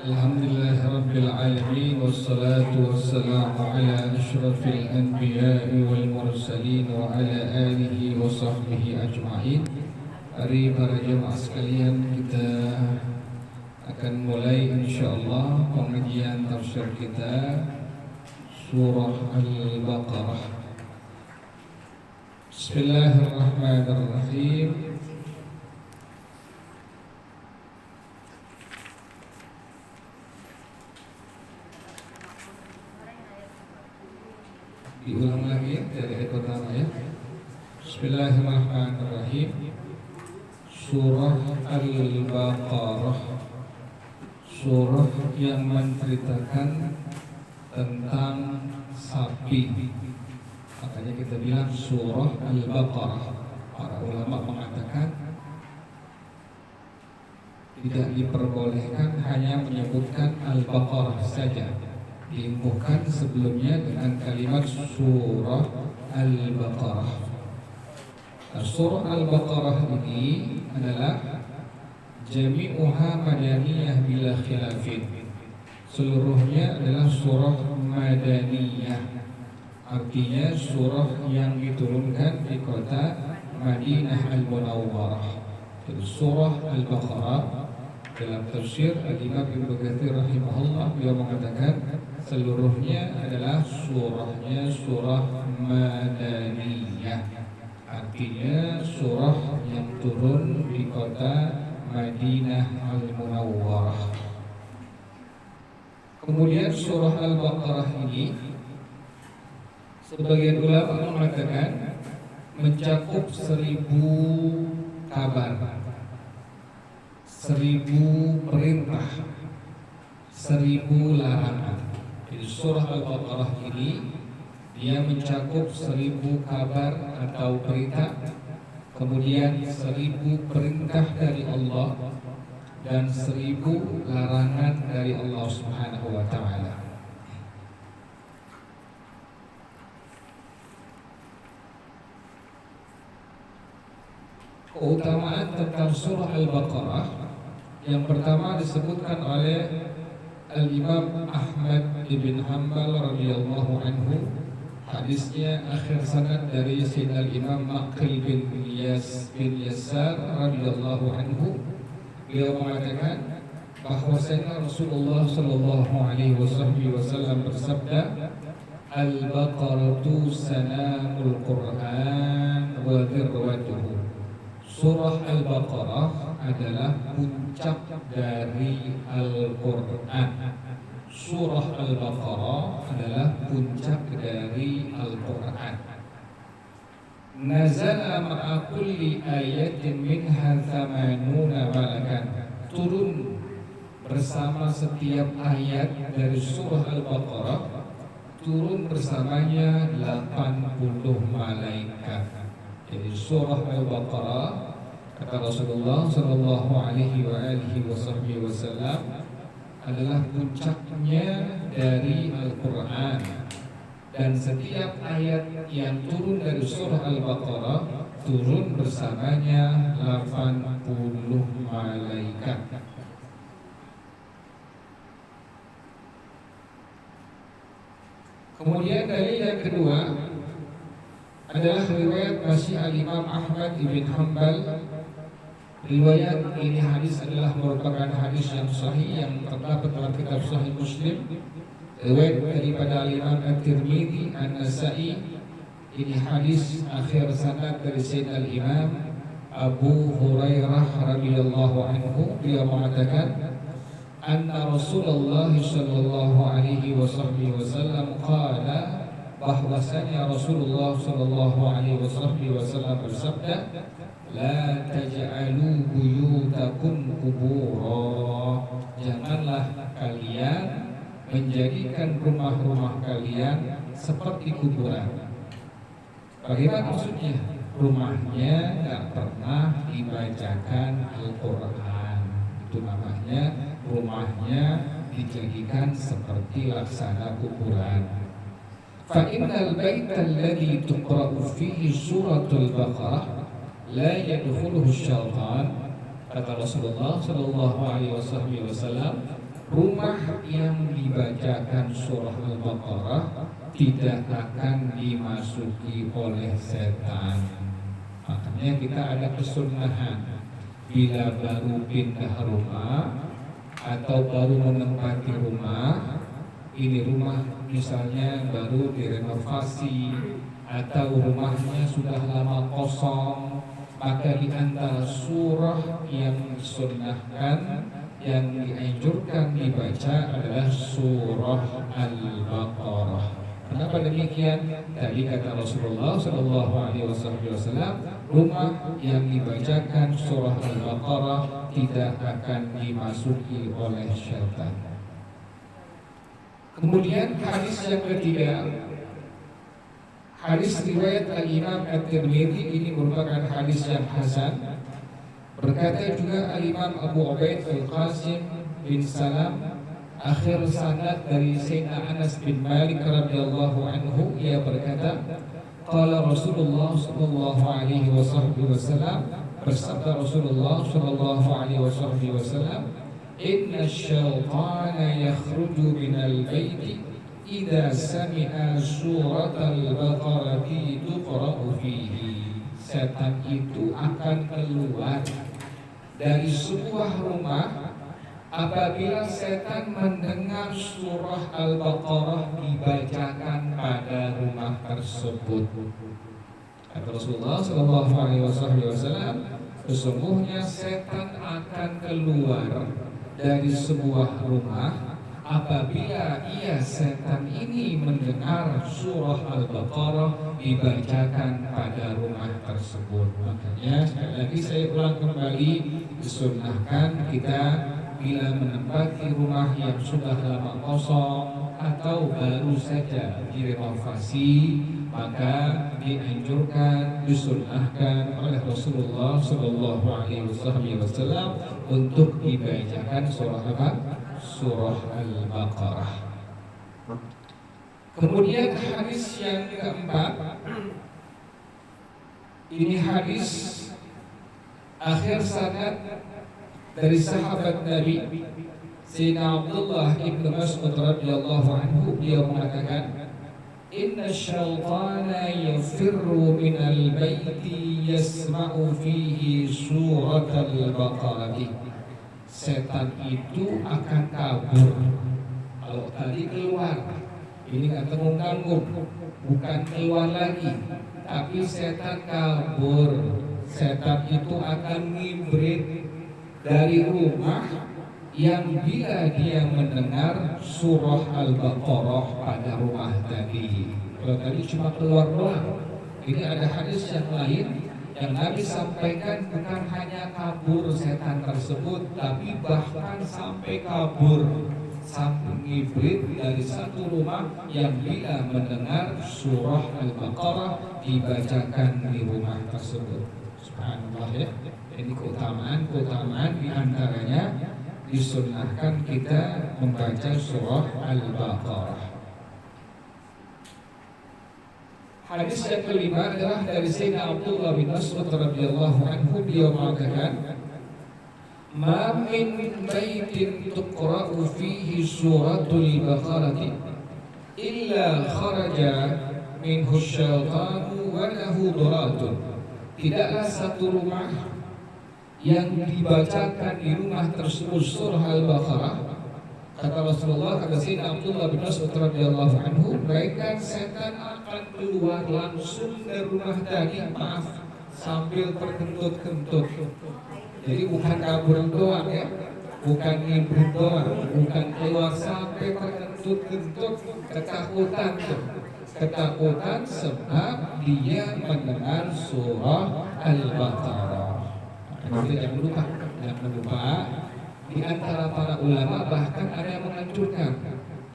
Alhamdulillah Rabbil Alamin. Wassalatu wassalamu ala ashrafil anbiya'i wal mursalin wa ala alihi wa sahbihi ajma'in. Mari para jemaah sekalian, kita akan mulai insyaAllah pengajian tafsir kita Surah Al-Baqarah. Bismillahirrahmanirrahim. Diulang lagi dari ayat pertama ya. Bismillahirrahmanirrahim. Surah Al-Baqarah, surah yang menceritakan tentang sapi. Makanya kita bilang surah Al-Baqarah. Para ulama mengatakan tidak diperbolehkan hanya menyebutkan Al-Baqarah saja, diimbuhkan sebelumnya dengan kalimat surah Al-Baqarah. Nah, surah Al-Baqarah ini adalah jami'uha madaniyah bila khilafin. Seluruhnya adalah surah madaniyah, artinya surah yang diturunkan di kota Madinah Al-Munawwarah. Jadi surah Al-Baqarah dalam tafsir Al-Imam Ibnu Katsir rahimahullah, beliau mengatakan seluruhnya adalah surahnya surah Madaniyah, artinya surah yang turun di kota Madinah Al-Munawwarah. Kemudian surah Al-Baqarah ini sebagian ulama mengatakan mencakup 1000 kabar, 1000 perintah, 1000 larangan. Jadi surah Al-Baqarah ini dia mencakup 1000 kabar atau perintah, kemudian 1000 perintah dari Allah dan 1000 larangan dari Allah Subhanahu wa taala. Keutamaan tentang surah Al-Baqarah, yang pertama disebutkan oleh Al-Imam Ahmad ibn Hanbal radhiyallahu anhu. Hadisnya akhir sanad dari Sayyidina Al-Imam Maqil bin Yasar radhiyallahu anhu. Beliau mengatakan bahwasanya Rasulullah sallallahu alaihi wasallam bersabda, Al-Baqaratu sanamul Qur'an wa dhirwatuhu. Surah Al-Baqarah adalah puncak dari Al-Quran. Surah Al-Baqarah adalah puncak dari Al-Quran. Nazala ma'a kulli ayatin minha thamanuna malakan. Turun bersama setiap ayat dari surah Al-Baqarah, turun bersamanya 80 malaikat. Jadi surah Al-Baqarah, kata Rasulullah sallallahu alaihi wasallam, adalah puncaknya dari Al-Quran. Dan setiap ayat yang turun dari surah Al-Baqarah turun bersamanya 80 malaikat. Kemudian dari yang kedua adalah riwayat masih Al-Imam Ahmad ibn Hanbal. Riwayat ini hadis adalah merupakan hadis yang sahih yang terdapat dalam kitab Sahih Muslim. Riwayat daripada Al-Imam At-Tirmidzi, An-Nasa'i. Ini hadis akhir sanad dari Sayyidina Al-Imam Abu Hurairah radhiyallahu anhu. Dia mengatakan anna Rasulullah sallallahu alaihi wasallam qala, bahwasanya Rasulullah sallallahu alaihi wasallam bersabda, la taj'alu buyutakum qubura. Janganlah kalian menjadikan rumah-rumah kalian seperti kuburan. Bagaimana maksudnya? Rumahnya tidak pernah dibacakan Al-Quran. Itu namanya rumahnya dijadikan seperti laksana kuburan. Fa'innal baita alladhi tuqra'u fihi suratul Baqarah la yadkhuluhu syaitan. Kata Rasulullah sallallahu alaihi wasallam, rumah yang dibacakan surah Al-Baqarah tidak akan dimasuki oleh setan. Makanya kita ada kesunahan bila baru pindah rumah atau baru menempati rumah, ini rumah misalnya baru direnovasi atau rumahnya sudah lama kosong, maka di antara surah yang disunnahkan, yang dianjurkan dibaca adalah surah Al-Baqarah. Kenapa demikian? Tadi kata Rasulullah Shallallahu Alaihi Wasallam, rumah yang dibacakan surah Al-Baqarah tidak akan dimasuki oleh syaitan. Kemudian hadis yang ketiga, hadis riwayat Al-Imam At-Tirmidzi, ini merupakan hadis yang hasan. Berkata juga Al-Imam Abu Ubaid Al-Qasim bin Salam, akhir sanad dari Sayyidina Anas bin Malik radhiyallahu anhu, ia berkata, qala Rasulullah sallallahu alaihi wasallam, bersabda Rasulullah sallallahu alaihi wasallam, inna syaitana yakhruju minal baiti idza sami'a suratal baqarati tuqra'u fihi. Setan itu akan keluar dari sebuah rumah apabila setan mendengar surah Al-Baqarah dibacakan pada rumah tersebut. Kata Rasulullah sallallahu alaihi wasallam, sesungguhnya setan akan keluar dari sebuah rumah apabila setan ini mendengar surah Al-Baqarah dibacakan pada rumah tersebut. Makanya sekali lagi saya ulang kembali, disunnahkan kita bila menempati rumah yang sudah lama kosong atau baru saja direnovasi, maka dianjurkan, disunnahkan oleh Rasulullah Shallallahu Alaihi Wasallam untuk dibacakan surah apa? Surah Al-Baqarah. Kemudian hadis yang keempat, ini hadis akhir sanad dari sahabat Nabi Sayyidina Abdullah ibn Mas'ud radhiyallahu anhu, dia mengatakan, inna syaitana yafirru minal baiti yasma'u fihi surat al-Baqarah. Setan itu akan kabur. Kalau tadi keluar, ini nggak tanggung-tanggung, bukan keluar lagi, tapi setan kabur. Setan itu akan ngibrit dari rumah yang bila dia mendengar surah Al-Baqarah pada rumah tadi. Kalau tadi cuma keluar doang, ini ada hadis yang lain yang Nabi sampaikan, bukan hanya kabur setan tersebut, tapi bahkan sampai kabur, sampai ngibrit dari satu rumah yang bila mendengar surah Al-Baqarah dibacakan di rumah tersebut. Subhanallah ya. Ini keutamaan diantaranya disunnahkan kita membaca surah Al-Baqarah. Hadis yang kelima adalah dari Sayyidina Abdullah bin Mas'ud radhiyallahu anhu, dia mengatakan, ma min baitin tuqra'u fihi suratul Baqarah illa kharaja minhu syaitanu wa lahu duratun. Tidaklah satu rumah yang dibacakan di rumah tersebut surah Al-Baqarah, kata Rasulullah, kata Sayyidina Abdullah bin Mas'ud radhiyallahu anhu, mereka setan akan keluar langsung dari rumah tadi, maaf, sambil terkentut-kentut. Jadi bukan kabur doang ya, bukan ngibrit doang, bukan keluar, sampai terkentut-kentut, ketakutan sebab dia mendengar surah Al-Baqarah. Jangan lupa, di antara para ulama bahkan ada yang menganjurkan,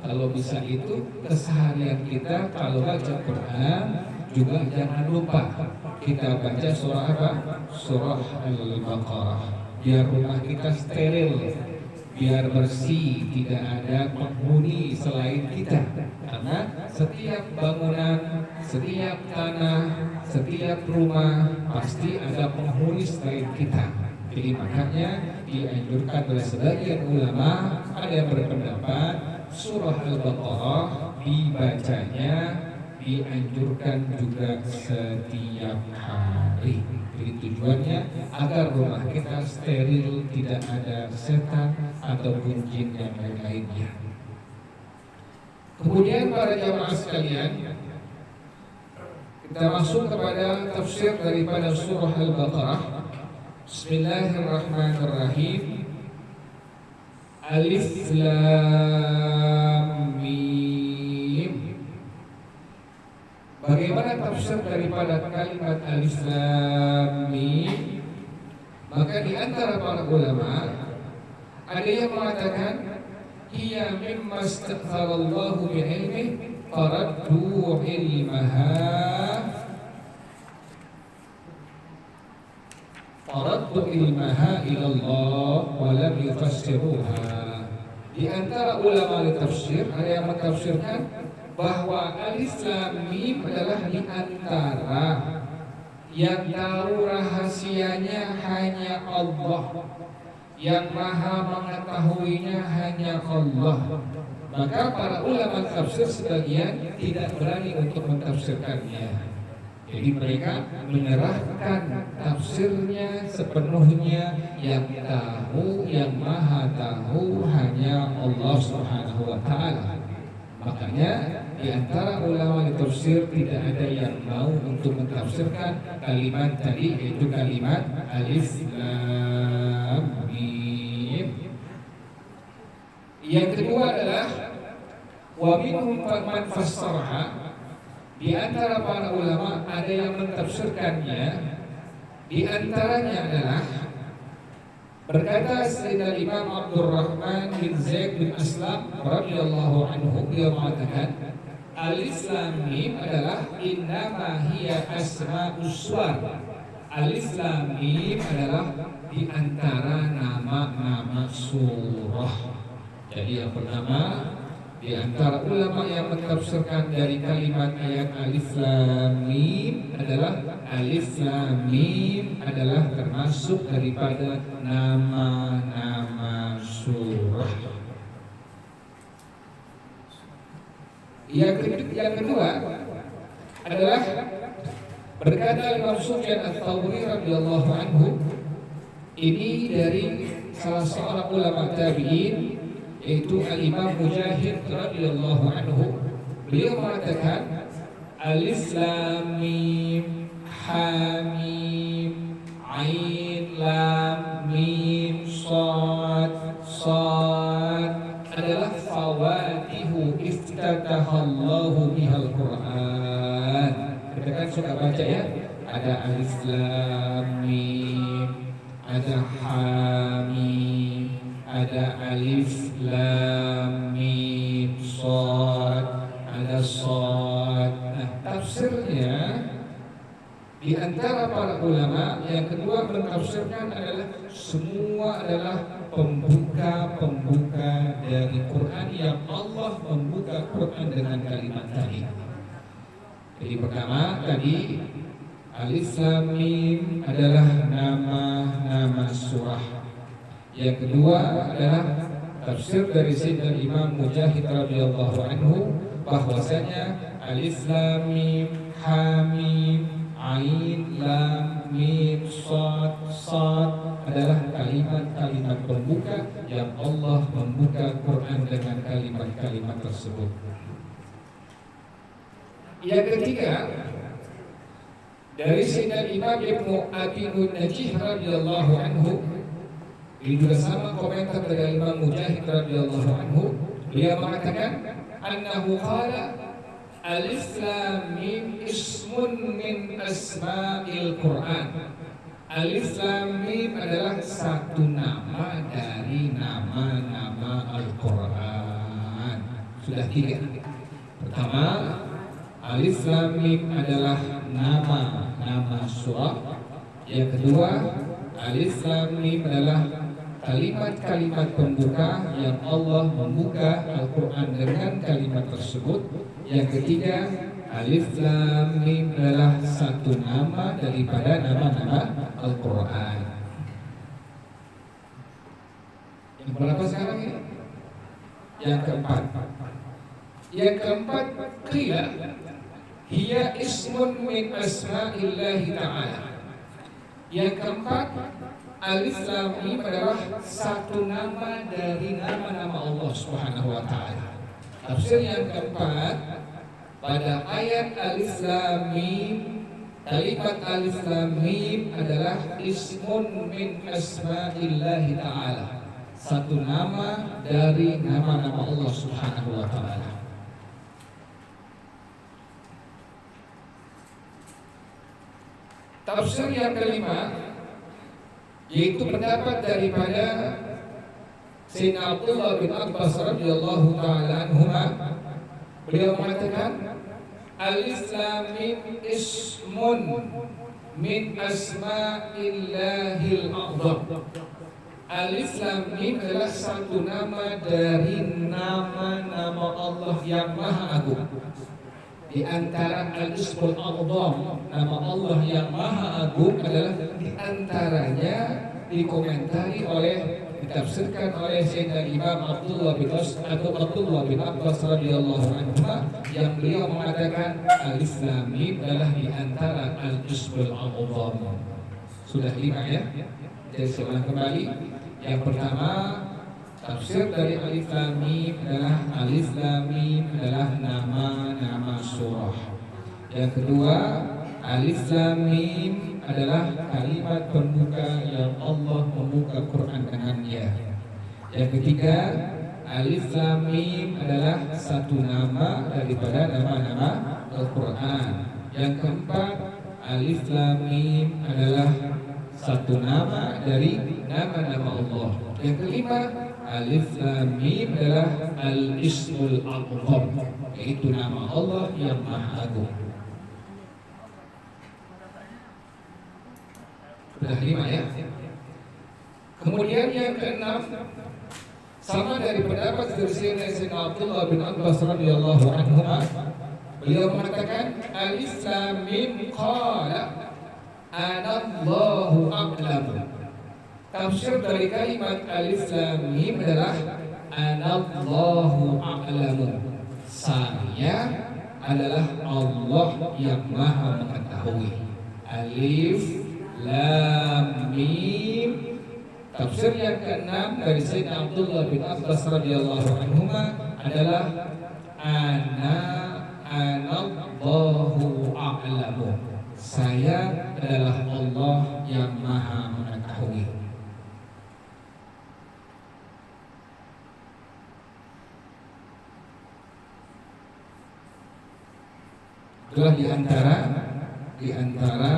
kalau bisa itu keseharian kita kalau baca Quran juga jangan lupa kita baca surah apa? Surah Al-Baqarah, biar rumah kita steril, biar bersih, tidak ada penghuni selain kita. Karena setiap bangunan, setiap tanah, setiap rumah pasti ada penghuni selain kita. Jadi makanya dianjurkan oleh sebagian ulama, ada yang berpendapat surah Al-Baqarah dibacanya dianjurkan juga setiap hari. Jadi tujuannya agar rumah kita steril, tidak ada setan ataupun jin yang lain-lainnya. Kemudian para jamaah sekalian, kita masuk kepada tafsir daripada surah Al-Baqarah. Bismillahirrahmanirrahim. Alif Lam Mim. Bagaimana tafsir daripada kalimat Alif Lam Mim? Maka di antara para ulama ada yang mengatakan hiya mimma istaghfarallahu bi'ilmihi faraddu ilmaha ilallah wa lam yufassiruha. Di antara ulama tafsir ada yang mentafsirkan bahwa Alif Lam Mim adalah di antara yang tahu rahasianya hanya Allah, yang maha mengetahuinya hanya Allah. Maka para ulama tafsir sebagian tidak berani untuk mentafsirkannya. Jadi mereka menyerahkan tafsirnya sepenuhnya, yang tahu, yang maha tahu hanya Allah Subhanahu wa taala. Makanya di antara ulama tafsir tidak ada yang mau untuk mentafsirkan kalimat tadi, yaitu kalimat Alif Lam Mim. Yang kedua adalah wa minhum man fassaraha. Di antara para ulama ada yang mentafsirkannya. Di antaranya adalah berkata Sayyidina Imam Abdurrahman bin Zaid bin Aslam radhiyallahu anhu, beliau mengatakan Alif Lam Mim adalah innama hiya asma'us suwar. Alif Lam Mim adalah di antara nama-nama surah. Jadi yang pertama, di antara ulama yang mentafsirkan dari kalimat ayat Alif Lam Mim adalah Alif Lam Mim adalah termasuk daripada nama-nama surah. Yang kedua adalah berkata Imam Sufyan Ats-Tsauri radhiyallahu anhu, ini dari salah seorang ulama tabi'in, yaitu Al-Imam Mujahid radhiyallahu anhu. Beliau mengatakan Alif Lam Mim Ha Mim Ain Lam Mim Shad adalah fawatihu iftatahallahu bihal Quran. Kita kan suka baca ya, ada Alif Lam Mim, ada Ha Mim, ada Alif Lam Mim Shad, ada Shad. Nah, tafsirnya di antara para ulama yang kedua mentafsirkan adalah semua adalah pembuka dari Quran, yang Allah membuka Quran dengan kalimat tadi. Jadi pertama tadi Alif Lam Mim adalah nama-nama surah. Yang kedua adalah tafsir dari Sayyidina Imam Mujahid radhiyallahu anhu, bahwasanya Alif Lam Mim Ha Mim Ain Lam Mim Shad adalah kalimat-kalimat pembuka yang Allah membuka Quran dengan kalimat-kalimat tersebut. Yang ketiga dari Sayyidina Imam Ibnu Abi Najih radhiyallahu anhu, ini juga sama komentar dari Imam Mujahid radhiyallahu anhu. Dia mengatakan annahu qala Alif Lam Mim ismun min asma'il Quran. Alif Lam Mim adalah satu nama dari nama-nama Al-Quran. Sudah tiga. Pertama, Alif Lam Mim adalah nama-nama surah. Yang kedua, Alif Lam Mim adalah kalimat-kalimat pembuka yang Allah membuka Al-Quran dengan kalimat tersebut. Yang ketiga, Alif Lam Mim adalah satu nama daripada nama-nama Al-Quran. Yang berapa sekarang ini? Yang keempat. Yang keempat, qila hiya ismun min asma'illahi ta'ala. Yang keempat, alif lam mim adalah satu nama dari nama-nama Allah Subhanahu wa taala. Tafsir yang keempat, pada ayat alif lam mim, kalimat alif lam mim adalah ismun min asma'illahi ta'ala, satu nama dari nama-nama Allah Subhanahu wa taala. Tafsir yang kelima, yaitu pendapat daripada Sayyidina Abdullah bin Abbas radhiyallahu ta'ala anhuma. Beliau mengatakan alif lam mim ismun min asma'illahil a'zam. Alif lam mim adalah satu nama dari nama-nama Allah yang maha agung. Di antara al-ismul a'zam, nama Allah yang maha agung adalah di antaranya dikomentari oleh, ditafsirkan oleh Sayyidina Imam Abdullah bin Abbas radhiyallahu anhu, yang beliau mengatakan alif lam mim adalah di antara al-ismul a'zam. Sudah 5 ya. Jadi saya ulang kembali. Yang pertama, tafsir dari alif lam mim adalah alif lam mim adalah nama-nama surah. Yang kedua, alif lam mim adalah kalimat pembuka yang Allah membuka Quran dengannya. Yang ketiga, alif lam mim adalah satu nama daripada nama-nama Al-Quran. Yang keempat, alif lam mim adalah satu nama dari nama-nama Allah. Yang kelima, alif lam mim adalah al-ismul a'zam, yaitu nama Allah yang maha agung. Sudah 5 ya. Kemudian yang keenam, sama dari pendapat dari Sayyidina Abdullah bin Abbas radhiyallahu anhu, beliau mengatakan alif lam mim qala anallahu a'lam. Tafsir dari kalimat alif lam mim adalah anallahu a'lamu, saya adalah Allah yang maha mengetahui. Alif lam mim. Tafsir yang keenam dari Sayyidina Abdullah bin Abbas radhiyallahu anhu adalah anallahu a'lamu, saya adalah Allah yang maha mengetahui. Itulah di antara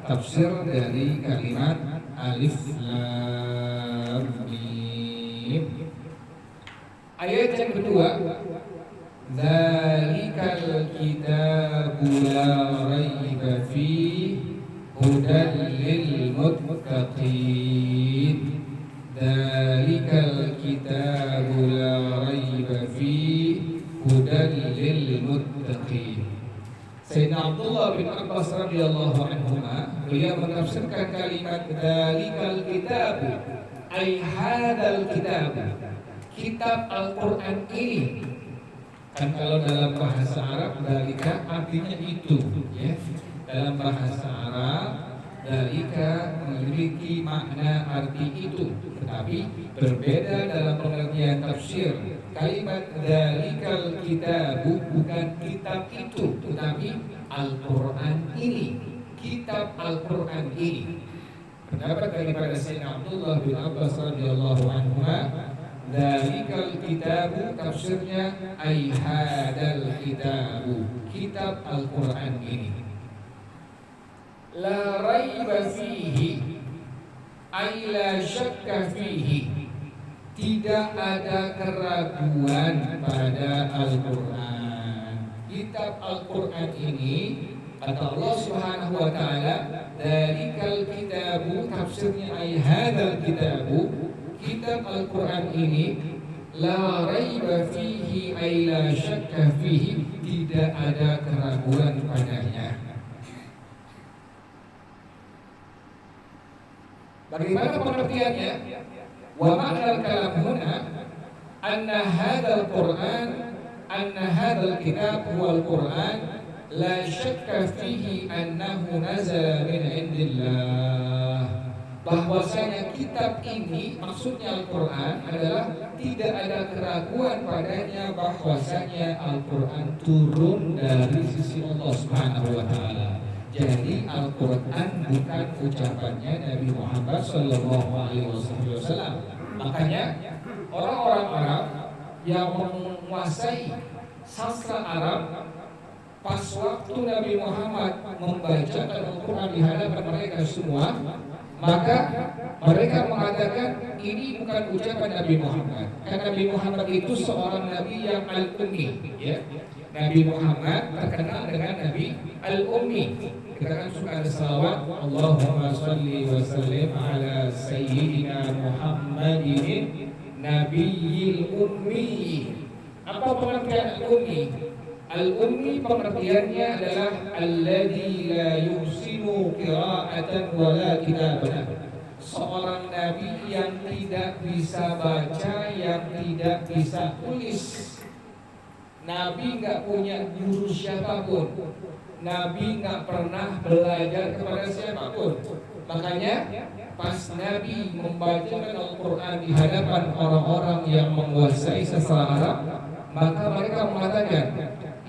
tafsir dari kalimat alif lam mim. Ayat yang kedua, dzalikal kitabu la raiba fihi hudan lil muttaqin. Dzalikal kitabu la raiba fihi hudan lil muttaqin. Sayyidina Abdullah bin Abbas radhiyallahu anhu, beliau menafsirkan kalimat dzalikal kitab, ai hadzal kitab, kitab Al-Qur'an ini. Kan kalau dalam bahasa Arab dzalika artinya itu, ya. Dalam bahasa Arab dzalika memiliki makna arti itu, tetapi berbeda dalam pengertian tafsir. Kalimat dzalikal kitabu bukan kitab itu, tetapi Al-Quran ini, kitab Al-Quran ini. Pendapat daripada Sayyidina Abdullah bin Abbas radhiyallahu anhu, dzalikal kitabu tafsirnya ai hadzal kitabu, kitab Al-Quran ini. La raiba fihi ai la syakka fihi, tidak ada keraguan pada Al-Quran. Kitab Al-Quran ini, kata Allah Subhanahu wa ta'ala, dzalikal kitabu, tafsirnya ay hadzal kitabu, kitab Al-Quran ini, la raiba fihi ay la syakka fihi, tidak ada keraguan padanya. Bagaimana pengertiannya? Wa ma'na al-kalam huna anna hadzal Qur'an anna hadzal kitab huwa al-Qur'an la syakka fihi annahu nazala min indillah. Bahwasanya kitab ini, maksudnya Al-Quran, adalah tidak ada keraguan padanya bahwasanya Al-Quran turun dari sisi Allah Subhanahu wa Ta'ala. Jadi Al-Quran bukan ucapannya Nabi Muhammad Sallallahu Alaihi Wasallam. Makanya orang-orang Arab yang menguasai sastra Arab, pas waktu Nabi Muhammad membacakan Al-Quran di hadapan mereka semua, maka mereka mengatakan ini bukan ucapan Nabi Muhammad. Karena Nabi Muhammad itu seorang Nabi yang al-ummi, ya. Nabi Muhammad terkenal dengan Nabi al-ummi. Kita kan suka ada salawat, Allahumma shalli wa sallim ala sayyidina Muhammadin nabiyil ummi. Apa pengertian al-ummi? Al-ummi pengertiannya adalah alladzi la yuhsinu qira'atan wa la kitaban. Seorang nabi yang tidak bisa baca, yang tidak bisa tulis. Nabi enggak punya guru siapapun. Nabi enggak pernah belajar kepada siapapun. Makanya pas Nabi membacakan Al-Quran di hadapan orang-orang yang menguasai sastra Arab, maka mereka mengatakan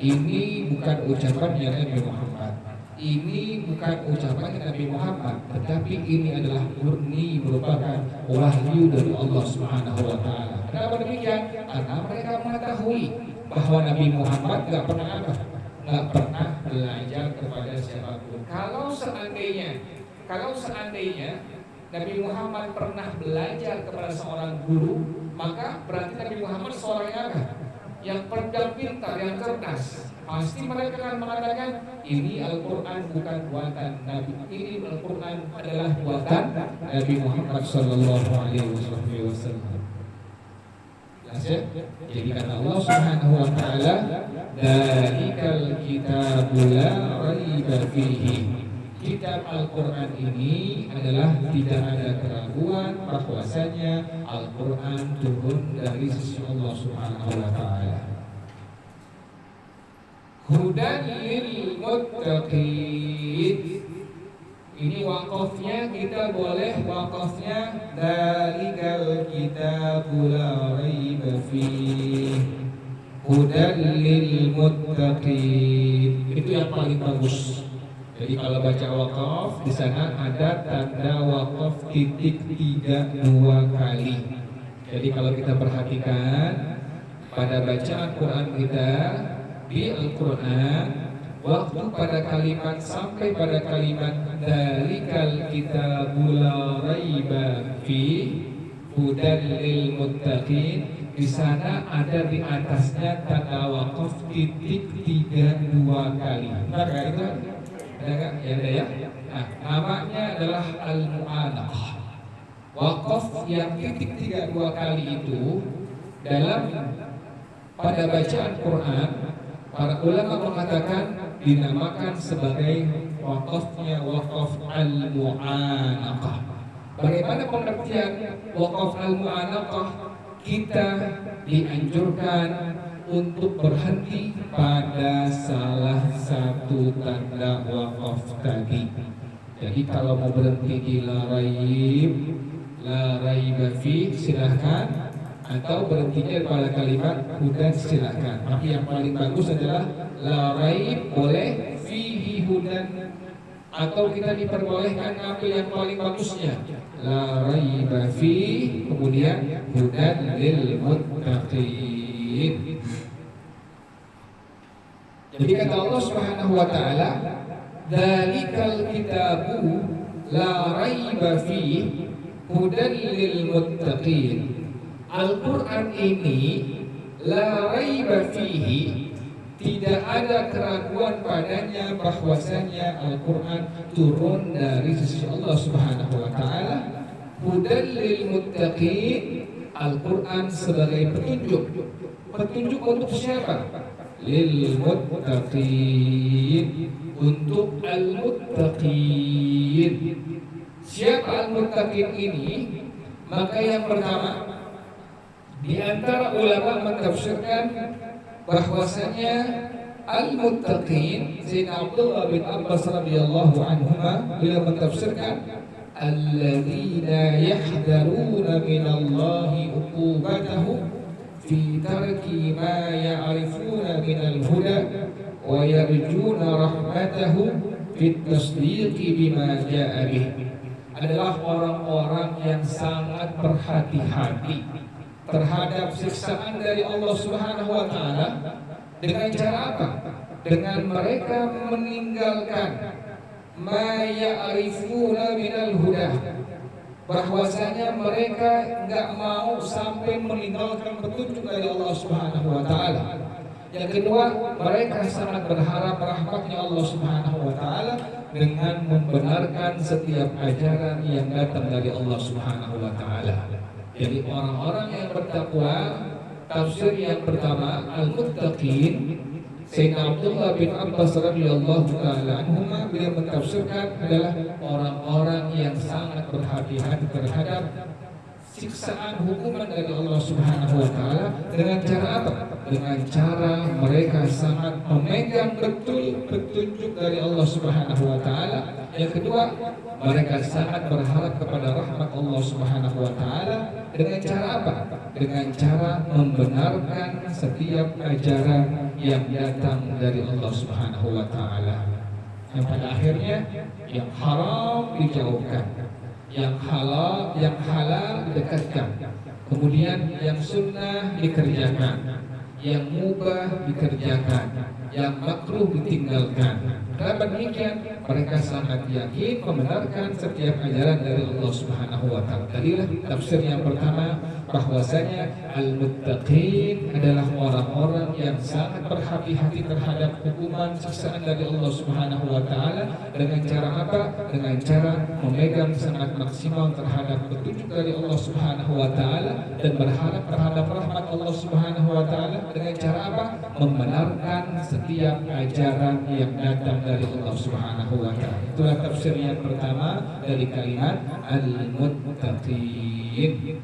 ini bukan ucapannya Nabi Muhammad. Ini bukan ucapannya Nabi Muhammad, tetapi ini adalah murni merupakan wahyu dari Allah Subhanahu wa Ta'ala. Kenapa demikian? Karena mereka mengetahui bahwa Nabi Muhammad nggak pernah belajar kepada siapapun. Kalau seandainya Nabi Muhammad pernah belajar kepada seorang guru, maka berarti Nabi Muhammad seorang yang apa? Yang pintar, yang cerdas. Pasti mereka akan mengatakan ini Al-Quran bukan buatan Nabi, ini Al-Quran adalah buatan Nabi Muhammad Sallallahu Alaihi Wasallam. Jelas ya? Jadi kata Allah Subhanahu Wa Taala, "Dzalikal kitabul la raiba fihi." Kitab Al-Quran ini adalah tidak ada keraguan bahwasanya Al-Quran turun dari sisi Allah Subhanahu wa Ta'ala. Hudan lil muttaqin. Ini wakafnya, kita boleh wakafnya dzalikal kitabul la raiba fihi. Hudan lil muttaqin. Itu yang paling bagus. Jadi kalau baca wakaf di sana ada tanda wakaf titik 32 kali. Jadi kalau kita perhatikan pada bacaan Quran kita di Al-Quran, waktu pada kalimat sampai pada kalimat dzalikal kitabul la raiba fi hudan lil muttaqin, di sana ada di atasnya tanda wakaf titik 32 kali. Maka itu ada kan? Ya ada ya. Nah, namanya adalah al-mu'anaqah. Wakaf yang titik 32 kali itu dalam pada bacaan Quran, para ulama mengatakan dinamakan sebagai wakafnya wakaf al-mu'anaqah. Bagaimana pengertian wakaf al-mu'anaqah? Kita dianjurkan untuk berhenti pada salah satu tanda wakaf tadi. Jadi kalau mau berhenti di la raiba fi silahkan, atau berhentinya pada kalimat hudan silahkan. Tapi yang paling bagus adalah la raib boleh, fihi hudan, atau kita diperbolehkan ambil yang paling bagusnya la raiba fi kemudian hudan lil muttaqin. Jadi kata Allah Subhanahu wa Ta'ala, dzalikal kitabu la raiba fihi hudan lil muttaqin. Al-Quran ini la raiba fihi, tidak ada keraguan padanya bahwasanya Al-Quran turun dari sisi Allah Subhanahu wa Ta'ala. Hudan lil muttaqin, Al-Quran sebagai petunjuk. Petunjuk untuk siapa? Lil muttaqin, untuk al-muttaqin. Siapa al-muttaqin ini? Maka yang pertama, di antara ulama mentafsirkan bahwasanya al-muttaqin, Sayyidina Abdullah bin Abbas radhiyallahu anhuma beliau mentafsirkan alladzina yahdharuna minallahi uqubatahu fi tarki ma ya'rifuna minal huda wa yarjuna rahmatahu fi tasdiqi bima ja'a bih, adalah orang-orang yang sangat berhati-hati terhadap siksaan dari Allah Subhanahu wa taala. Dengan cara apa? Dengan mereka meninggalkan ma ya'rifuna minal huda, bahwasanya mereka enggak mau sampai meninggalkan petunjuk dari Allah Subhanahu wa taala. Yang kedua, mereka sangat berharap rahmatnya Allah Subhanahu wa taala dengan membenarkan setiap ajaran yang datang dari Allah Subhanahu wa taala. Jadi orang-orang yang bertakwa, tafsir yang pertama al-muttaqin, Sayyidina Abdullah bin Abbas radhiyallahu taala anhuma beliau mentafsirkan adalah orang-orang yang sangat berhati-hati terhadap siksaan hukuman dari Allah Subhanahu wa taala. Dengan cara apa? Dengan cara mereka sangat memegang betul petunjuk dari Allah Subhanahu wa taala. Yang kedua, mereka sangat berharap kepada rahmat Allah Subhanahu wa taala. Dengan cara apa? Dengan cara membenarkan setiap ajaran yang datang dari Allah Subhanahu wa taala. Yang pada akhirnya yang haram dijauhkan, yang halal didekatkan, kemudian yang sunnah dikerjakan, yang mubah dikerjakan, yang makruh ditinggalkan. Kenapa demikian? Mereka sangat yakin membenarkan setiap ajaran dari Allah Subhanahu wa taala. Tadilah tafsir yang pertama, bahwasanya al-muttaqin adalah orang-orang yang sangat berhati-hati terhadap hukuman siksaan dari Allah Subhanahu wa taala. Dengan cara apa? Dengan cara memegang sangat maksimal terhadap petunjuk dari Allah Subhanahu wa taala dan berharap terhadap rahmat Allah Subhanahu wa taala. Dengan cara apa? Membenarkan setiap ajaran yang datang dari Allah Subhanahu wa taala. Itulah tafsir yang pertama dari kalimat al-muttaqin.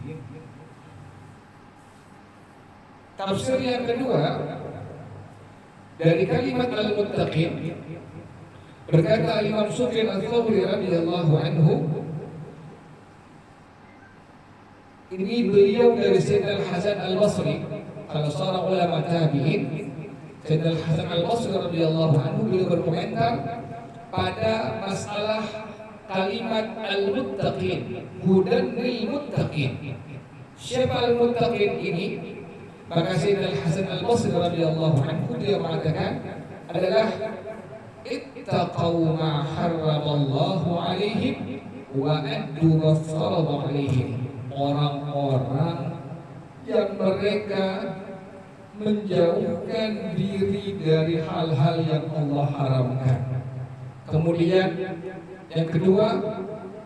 Tafsir yang kedua dari kalimat al-muttaqin, berkata Imam Sufyan Ats-Tsauri radhiyallahu anhu, ini beliau dari Sayyidina Al-Hasan Al-Basri. Kalau seorang ulama tabi'in, Sayyidina Al-Hasan Al-Basri radhiyallahu anhu, beliau berkomentar pada masalah kalimat al-muttaqin, hudan lil muttaqin. Siapa al-muttaqin ini? Maka Sayyidina Al-Hasan Al-Basri radhiyallahu anhu dia mengatakan adalah ittaqau ma harramallahu alaihim wa addu ma farada alaihim. Orang-orang yang mereka menjauhkan diri dari hal-hal yang Allah haramkan. Kemudian yang kedua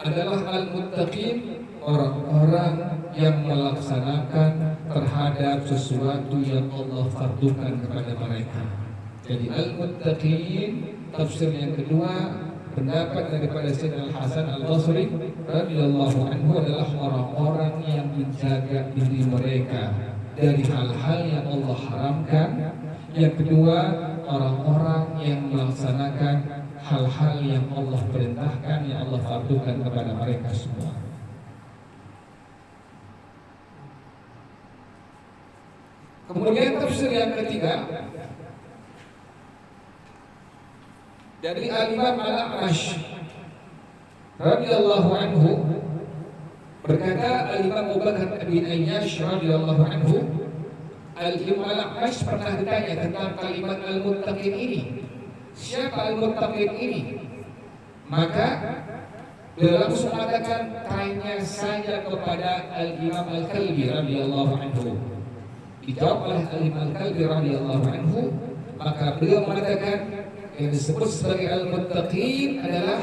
adalah al-muttaqin, orang-orang yang melaksanakan terhadap sesuatu yang Allah fardukan kepada mereka. Jadi al-muttaqin, tafsir yang kedua, pendapat daripada Sayyidina Al-Hasan Al-Basri radhiyallahu anhu adalah orang-orang yang menjaga diri mereka dari hal-hal yang Allah haramkan. Yang kedua, orang-orang yang melaksanakan hal-hal yang Allah perintahkan, yang Allah fardukan kepada mereka semua. Kemudian tafsir yang ketiga dari Al-Imam Al-A'mash radhiyallahu anhu, berkata Al-Imam Abu Bakar bin Ayyash radhiyallahu anhu, Al-Imam Al-A'mash pernah ditanya tentang kalimat al-muttaqin ini. Siapa al-muttaqin ini? Maka beliau langsung mengatakan, tanya saja kepada Al-Imam Al-Kalbi radhiyallahu anhu. Dijawab oleh Al-Imam Al-Kalbi radhiyallahu anhu, maka beliau mengatakan yang disebut sebagai al-muttaqin adalah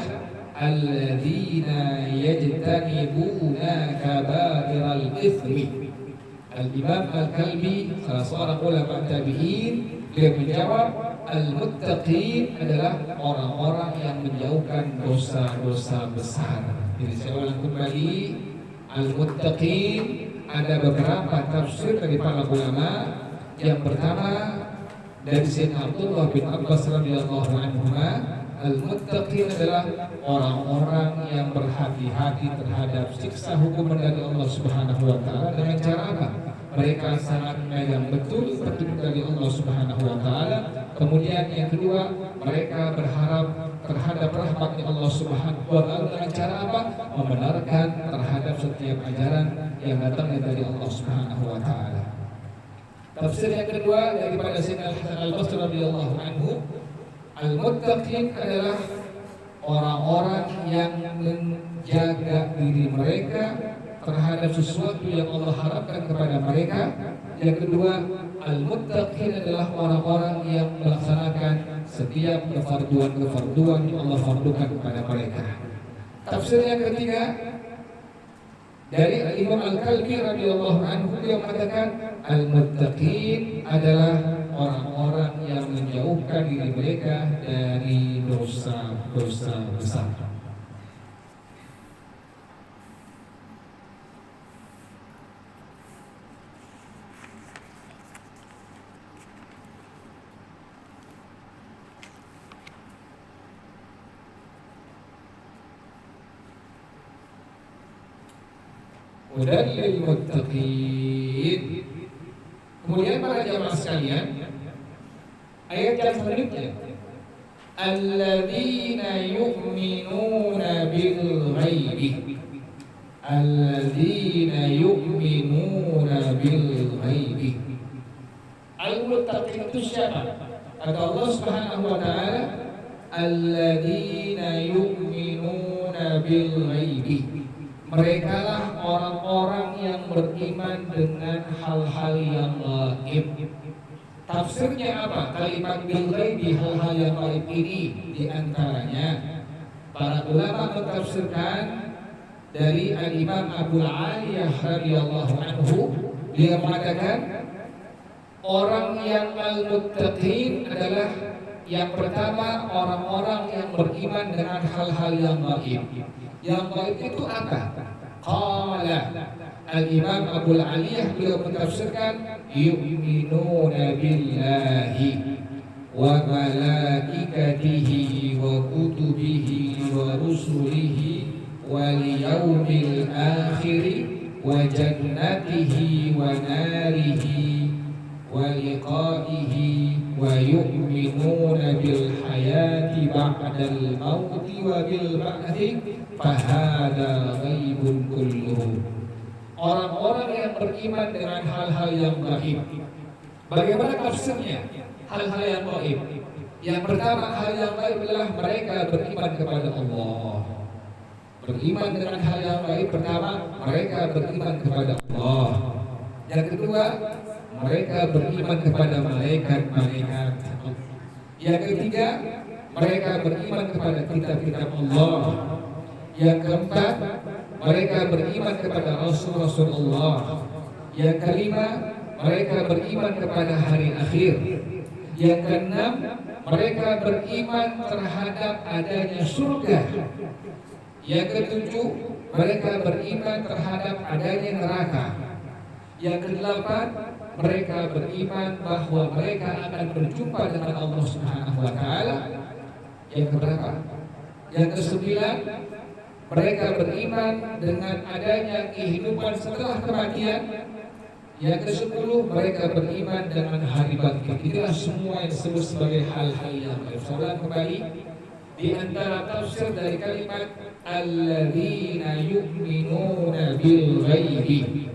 alladzina yajtanibuna kaba'iral itsmi. Al-Imam Al-Kalbi, salah seorang ulama tabi'in, dia menjawab al-muttaqin adalah orang-orang yang menjauhkan dosa-dosa besar. Jadi saya ulang kembali, Al-Muttaqin ada beberapa tafsir dari para ulama. Yang pertama dari Sayyidina Abdullah bin Abbas radhiyallahu anhu, al-muttaqin adalah orang-orang yang berhati-hati terhadap siksa hukum dari Allah Subhanahu wa taala. Dengan cara apa? Mereka sangat memegang betul petunjuk dari Allah Subhanahu wa taala. Kemudian yang kedua, mereka berharap terhadap rahmat Allah Subhanahu wa taala. Dengan cara apa? Membenarkan terhadap setiap ajaran yang datang dari Allah Subhanahu wa taala. Tafsir yang kedua daripada Sayyidina Al-Hasan Al-Basri radhiyallahu anhu, al-muttaqin adalah orang-orang yang menjaga diri mereka terhadap sesuatu yang Allah harapkan kepada mereka. Yang kedua, al-muttaqin adalah orang-orang yang melaksanakan setiap kefarduan yang Allah fardukan kepada mereka. Tafsir yang ketiga dari Imam Al-Kalbi radhiyallahu anhu, yang mengatakan al-muttaqin adalah orang-orang yang menjauhkan diri mereka dari dosa-dosa besar. Hudal muttaqin. Kemudian para jamaah sekalian, ayat yang selanjutnya, alladzina yu'minuna bil ghaibi. Alladzina yu'minuna bil ghaibi. Al-muttaqin itu siapa? Kata Allah Subhanahu wa taala, alladzina yu'minuna bil ghaibi. Mereka lah orang-orang yang beriman dengan hal-hal yang gaib. Tafsirnya apa? Kalimat bil ghaibi, hal-hal yang gaib ini diantaranya para ulama mentafsirkan dari Al-Imam Abul Aliyah radhiyallahu anhu. Dia mengatakan orang yang al-muttaqin adalah yang pertama orang-orang yang beriman dengan hal-hal yang gaib. Yang gaib itu apa? Qala Al-Imam Abul Aliyah beliau mentafsirkan yu'minuna billahi wa malaikatihi wa kutubihi wa rusulihi wal yaumil akhir wa jannatihi wa narihi wa liqaihi wa yu'minuna bil hayati ba'dal mauti wa bil ba'thi fahada ghaibun kulluhu. Orang-orang yang beriman dengan hal-hal yang gaib. Bagaimana tafsirnya hal-hal yang gaib? Yang pertama, hal yang gaib adalah mereka beriman kepada Allah. Beriman dengan hal yang gaib pertama, mereka beriman kepada Allah. Yang kedua, mereka beriman kepada malaikat-malaikat. Yang ketiga, mereka beriman kepada kitab-kitab Allah. Yang keempat, mereka beriman kepada Rasul-Rasul Allah. Yang kelima, mereka beriman kepada hari akhir. Yang keenam, mereka beriman terhadap adanya surga. Yang ketujuh, mereka beriman terhadap adanya neraka. Yang kedelapan, mereka beriman bahwa mereka akan berjumpa dengan Allah Subhanahu wa taala. Yang keberapa? Yang kesembilan, mereka beriman dengan adanya kehidupan setelah kematian. Yang kesepuluh, mereka beriman dengan hari bangkit. Itulah semua yang disebut sebagai hal-hal yang gaib. Saya kembali, di antara tafsir dari kalimat alladzina yu'minuna bil ghaibi,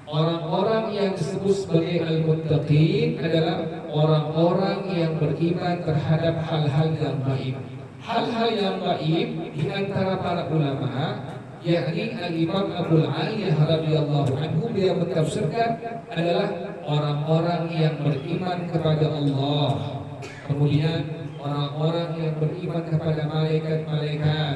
orang-orang yang disebut sebagai al-muttaqin adalah orang-orang yang beriman terhadap hal-hal yang gaib. Hal-hal yang gaib di antara para ulama, yakni Al-Imam Abul Aliyah radhiyallahu anhu, dia mentafsirkan adalah orang-orang yang beriman kepada Allah. Kemudian orang-orang yang beriman kepada malaikat-malaikat.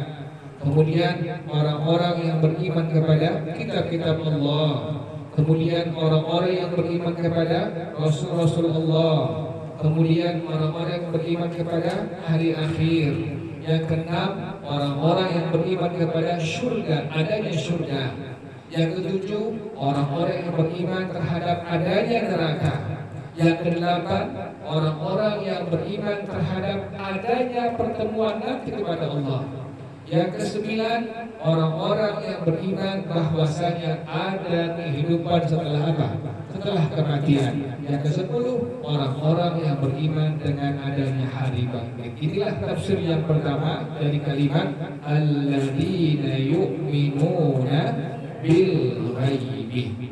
Kemudian orang-orang yang beriman kepada kitab-kitab Allah. Kemudian orang-orang yang beriman kepada Rasul-Rasul Allah. Kemudian orang-orang yang beriman kepada hari akhir. Yang keenam, orang-orang yang beriman kepada surga, adanya surga. Yang ketujuh, orang-orang yang beriman terhadap adanya neraka. Yang kedelapan, orang-orang yang beriman terhadap adanya pertemuan nanti kepada Allah. Yang kesembilan, orang-orang yang beriman bahwasanya ada kehidupan setelah apa? Setelah kematian. Yang kesepuluh, orang-orang yang beriman dengan adanya hari bangkit. Inilah tafsir yang pertama dari kalimat alladzina yu'minuna bil ghaibi.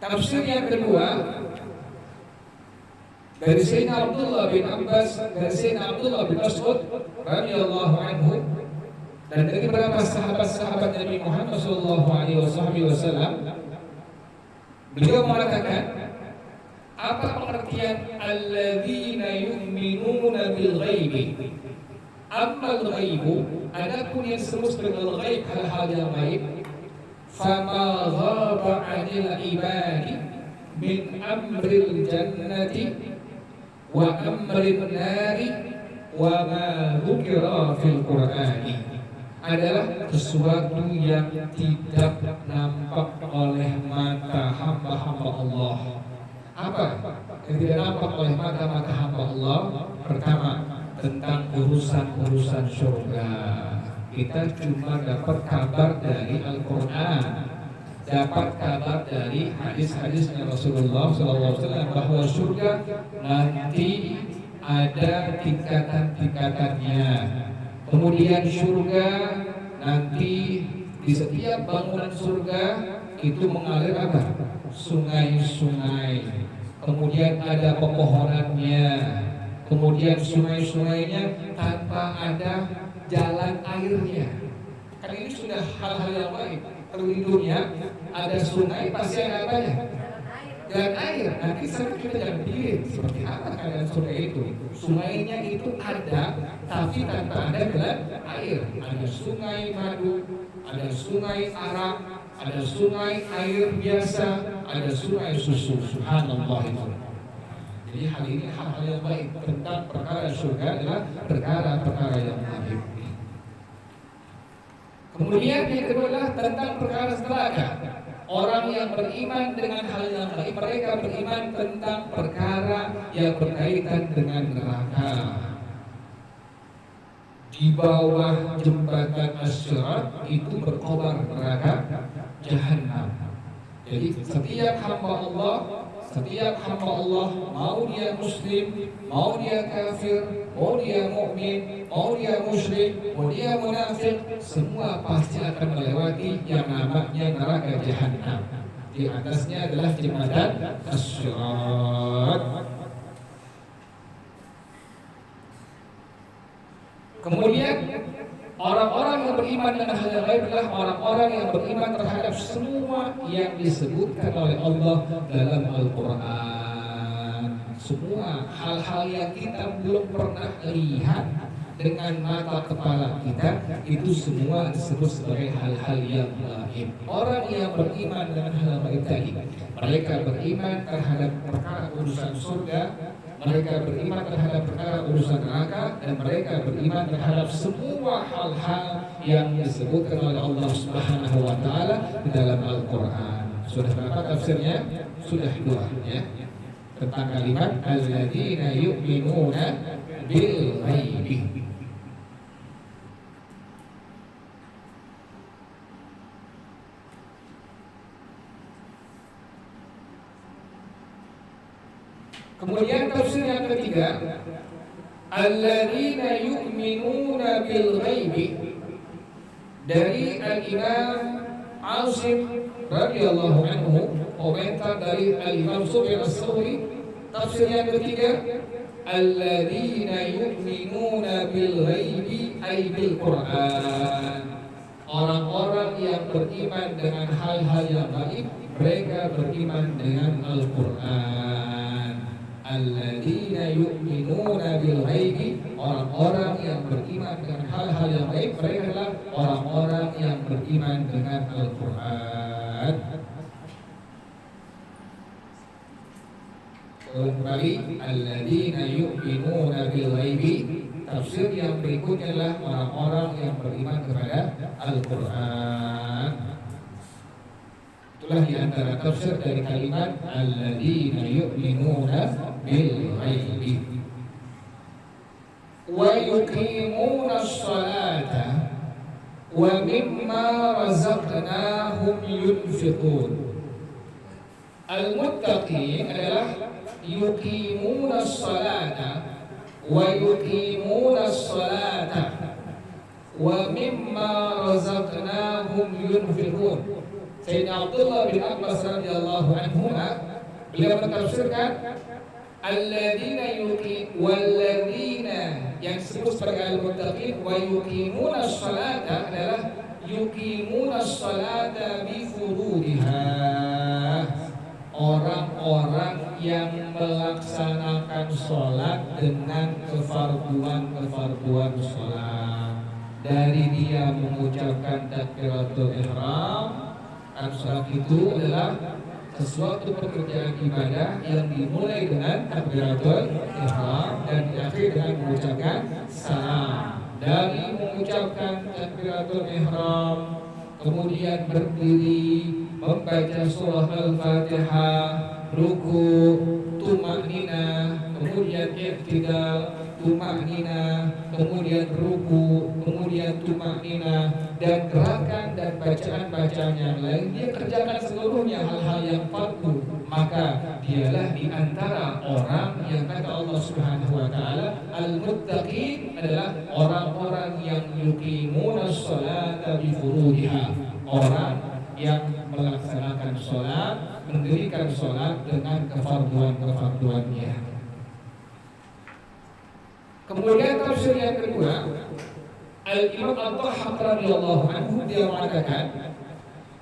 Tafsir yang kedua dari Sayyidina Abdullah bin Abbas, dari Sayyidina Abdullah bin Mas'ud radhiyallahu anhu, dan dari beberapa sahabat-sahabat Nabi Muhammad sallallahu alaihi wasallam, beliau mengatakan, apa pengertian alladzina yu'minuna bil ghaibi? Amma al-ghaibu, adapun yang disebut dengan ghaib, hal-hal yang ghaib, fama ghaba 'anil ibadi min amril jannati wa amrin nari wa ma dzukira fil Qur'ani, adalah sesuatu yang tidak nampak oleh mata hamba-hamba Allah. Apa yang tidak nampak oleh mata-mata hamba Allah? Pertama, tentang urusan-urusan surga. Kita cuma dapat kabar dari Al-Quran, dapat kabar dari hadis-hadisnya Rasulullah SAW bahwa surga nanti ada tingkatan-tingkatannya. Kemudian surga nanti di setiap bangunan surga itu mengalir apa? Sungai-sungai. Kemudian ada pepohonannya. Kemudian sungai-sungainya tanpa ada jalan airnya. Kan ini sudah hal-hal yang baik. Kalau di dunia ada sungai pasti ada apa ya? Jalan air. Nanti sampai kita jangan pikir seperti apa keadaan sungai itu. Sungainya itu ada, tapi tanpa ada jalan air. Ada sungai madu, ada sungai arak, ada sungai air biasa, ada sungai susu. Subhanallah itu. Jadi hal ini hal-hal yang baik tentang perkara surga adalah perkara-perkara yang baik. Kemudian yang kedua adalah tentang perkara neraka. Orang yang beriman dengan hal yang baik, mereka beriman tentang perkara yang berkaitan dengan neraka. Di bawah jembatan As-Sirat itu berkobar neraka Jahannam. Jadi setiap hamba Allah, mau dia muslim, mau dia kafir, mau dia mukmin, mau dia musyrik, mau dia munafik, semua pasti akan melewati yang namanya neraka Jahannam. Di atasnya adalah jembatan As-Sirat. Kemudian orang-orang yang beriman dengan hal yang lain adalah orang-orang yang beriman terhadap semua yang disebutkan oleh Allah dalam Al-Quran. Semua hal-hal yang kita belum pernah lihat dengan mata kepala kita, itu semua disebut sebagai hal-hal yang gaib. Orang yang beriman dengan hal yang gaib tadi, mereka beriman terhadap perkara urusan surga, mereka beriman terhadap perkara urusan neraka, dan mereka beriman terhadap semua hal-hal yang disebutkan oleh Allah Subhanahu wa taala di dalam Al-Qur'an. Sudah berapa tafsirnya? Sudah dua ya. Tentang kalimat alladzina yu'minuna bil ghaibi. Kemudian tafsir yang ketiga, alladzina yu'minuna bil ghaibi, dari Al-Imam Asim radhiyallahu anhu, komentar dari Al-Imam Sufyan Ats-Tsauri. Tafsir yang ketiga, alladzina yu'minuna bil ghaibi ay bil Qur'an. Orang-orang yang beriman dengan hal-hal yang gaib, mereka beriman dengan Al-Qur'an. Alladzina yu'minuna bil ghaibi, orang-orang yang beriman dengan hal-hal yang gaib, mereka adalah orang-orang yang beriman dengan Al-Qur'an. Kembali alladzina yu'minuna bil ghaibi. Tafsir yang berikutnya adalah orang-orang yang beriman kepada Al-Qur'an. Itulah di antara tafsir dari kalimat alladzina yu'minuna bil ghaibi. Wa yuqimuna sholata wa mimma razaqnahum yunfiqun. Al-muttaqin adalah yuqimuna sholata wa yuqimuna sholata wa mimma razaqnahum yunfiqun. Sayyidina Abdullah bin Abbas radhiyallahu anhu beliau mentafsirkan alladzina walladzina yang disebut sebagai al-muttaqin wa yuqimuna sholata adalah yuqimuna sholata bi furudiha. Orang-orang yang melaksanakan sholat dengan kefarduan sholat, dari dia mengucapkan takbiratul ihram. Sholat itu adalah sesuatu pekerjaan ibadah yang dimulai dengan takbiratul ihram dan diakhiri dengan mengucapkan salam. Dari mengucapkan takbiratul ihram, kemudian berdiri, membaca surah Al-Fatihah, ruku, tumaknina, kemudian i'tidal, tumaknina, kemudian ruku, kemudian tumaknina, dan gerakan dan bacaan-bacaan yang lain dia kerjakan seluruhnya hal-hal yang fardu, maka dialah di antara orang yang kata Allah Subhanahu wa taala al-muttaqin adalah orang-orang yang yuqimuna sholata bi furudiha, orang yang melaksanakan sholat, mendirikan sholat dengan kefarduannya. Kemudian tafsir yang kedua, Al-Imam At-Tahaq radhiyallahu anhu dia mengatakan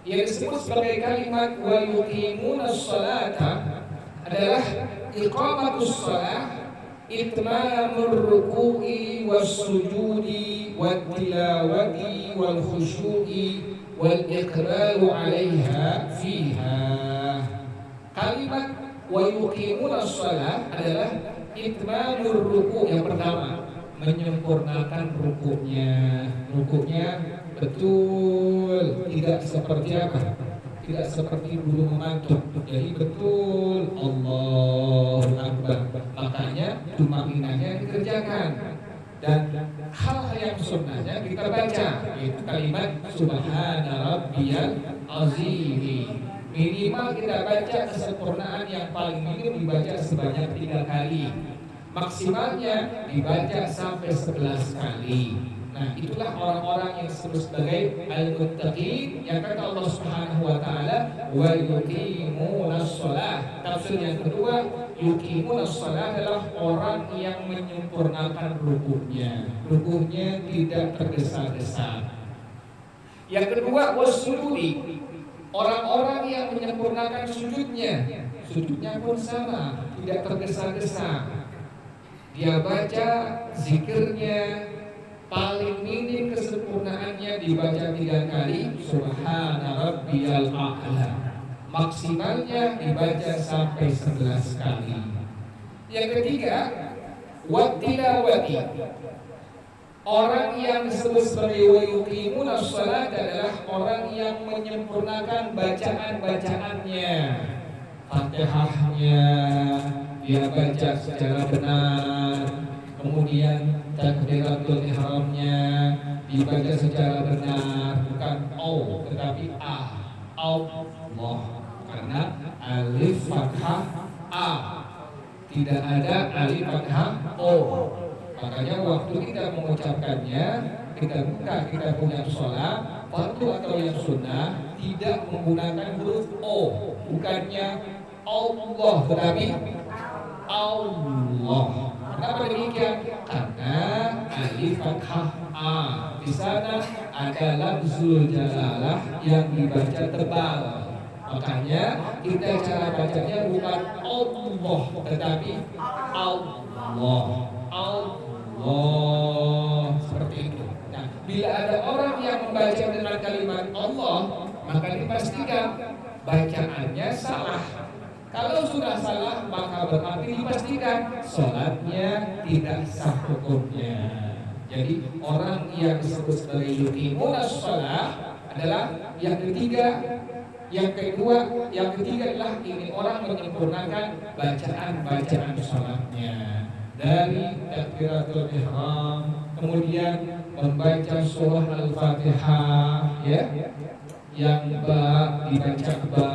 yang disebut sebagai kalimat wa yuqimuna sholata adalah iqamatus shalah, itmamur ruku'i was sujudi wat tilawati wal khusyu'i wal iqbalu 'alaiha fiha. Kalimat wa yuqimuna shalah adalah itmamur ruku', yang pertama menyempurnakan rukuknya betul, tidak seperti apa? Tidak seperti bulu memantuk. Jadi betul Allahu Akbar. Makanya tumakninahnya dikerjakan. Dan hal yang sunnahnya kita baca, yaitu kalimat Subhana Rabbiyal Azim. Minimal kita baca kesempurnaan yang paling minim dibaca sebanyak 3 kali. Maksimalnya dibaca sampai 11 kali. Nah, itulah orang-orang yang disebut sebagai al-muttaqin yang kata Allah Subhanahu wa taala wa yuqimunas shalah. Tafsir yang kedua, yuqimunas shalah adalah orang yang menyempurnakan rukunya tidak tergesa-gesa. Yang kedua, wasujudi, orang-orang yang menyempurnakan sujudnya pun sama, tidak tergesa-gesa. Dia baca zikirnya paling minim kesempurnaannya dibaca 3 kali Subhana Rabbiyal A'la, maksimalnya dibaca sampai 11 kali. Yang ketiga, wattilawati, orang yang disebut sebagai wa yuqimuna shalat adalah orang yang menyempurnakan bacaan-bacaannya. Fatihahnya dia baca secara benar, kemudian takbiratul ihramnya dibaca secara benar, bukan au tetapi Allah, karena alif fathah a, tidak ada alif fathah o. Makanya waktu kita mengucapkannya, kita punya sholat fardu atau yang sunnah tidak menggunakan huruf o, bukannya Allah tetapi Allah. Kenapa demikian? Karena alif fathah a di sana ada lafzul jalalah yang dibaca tebal. Makanya kita cara bacanya bukan Allah tetapi Allah. Allah, seperti itu. Nah, bila ada orang yang membaca dengan kalimat Allah, maka dipastikan bacaannya salah. Kalau sudah salah maka berarti dipastikan sholatnya tidak sah hukumnya. Jadi orang yang disebut sebagai yuqimunas shalah adalah yang ketiga. Yang ketiga adalah ini orang menyempurnakan bacaan sholatnya dari takbiratul ihram, kemudian membaca surah Al-Fatihah, ya, yang ba dibaca ba,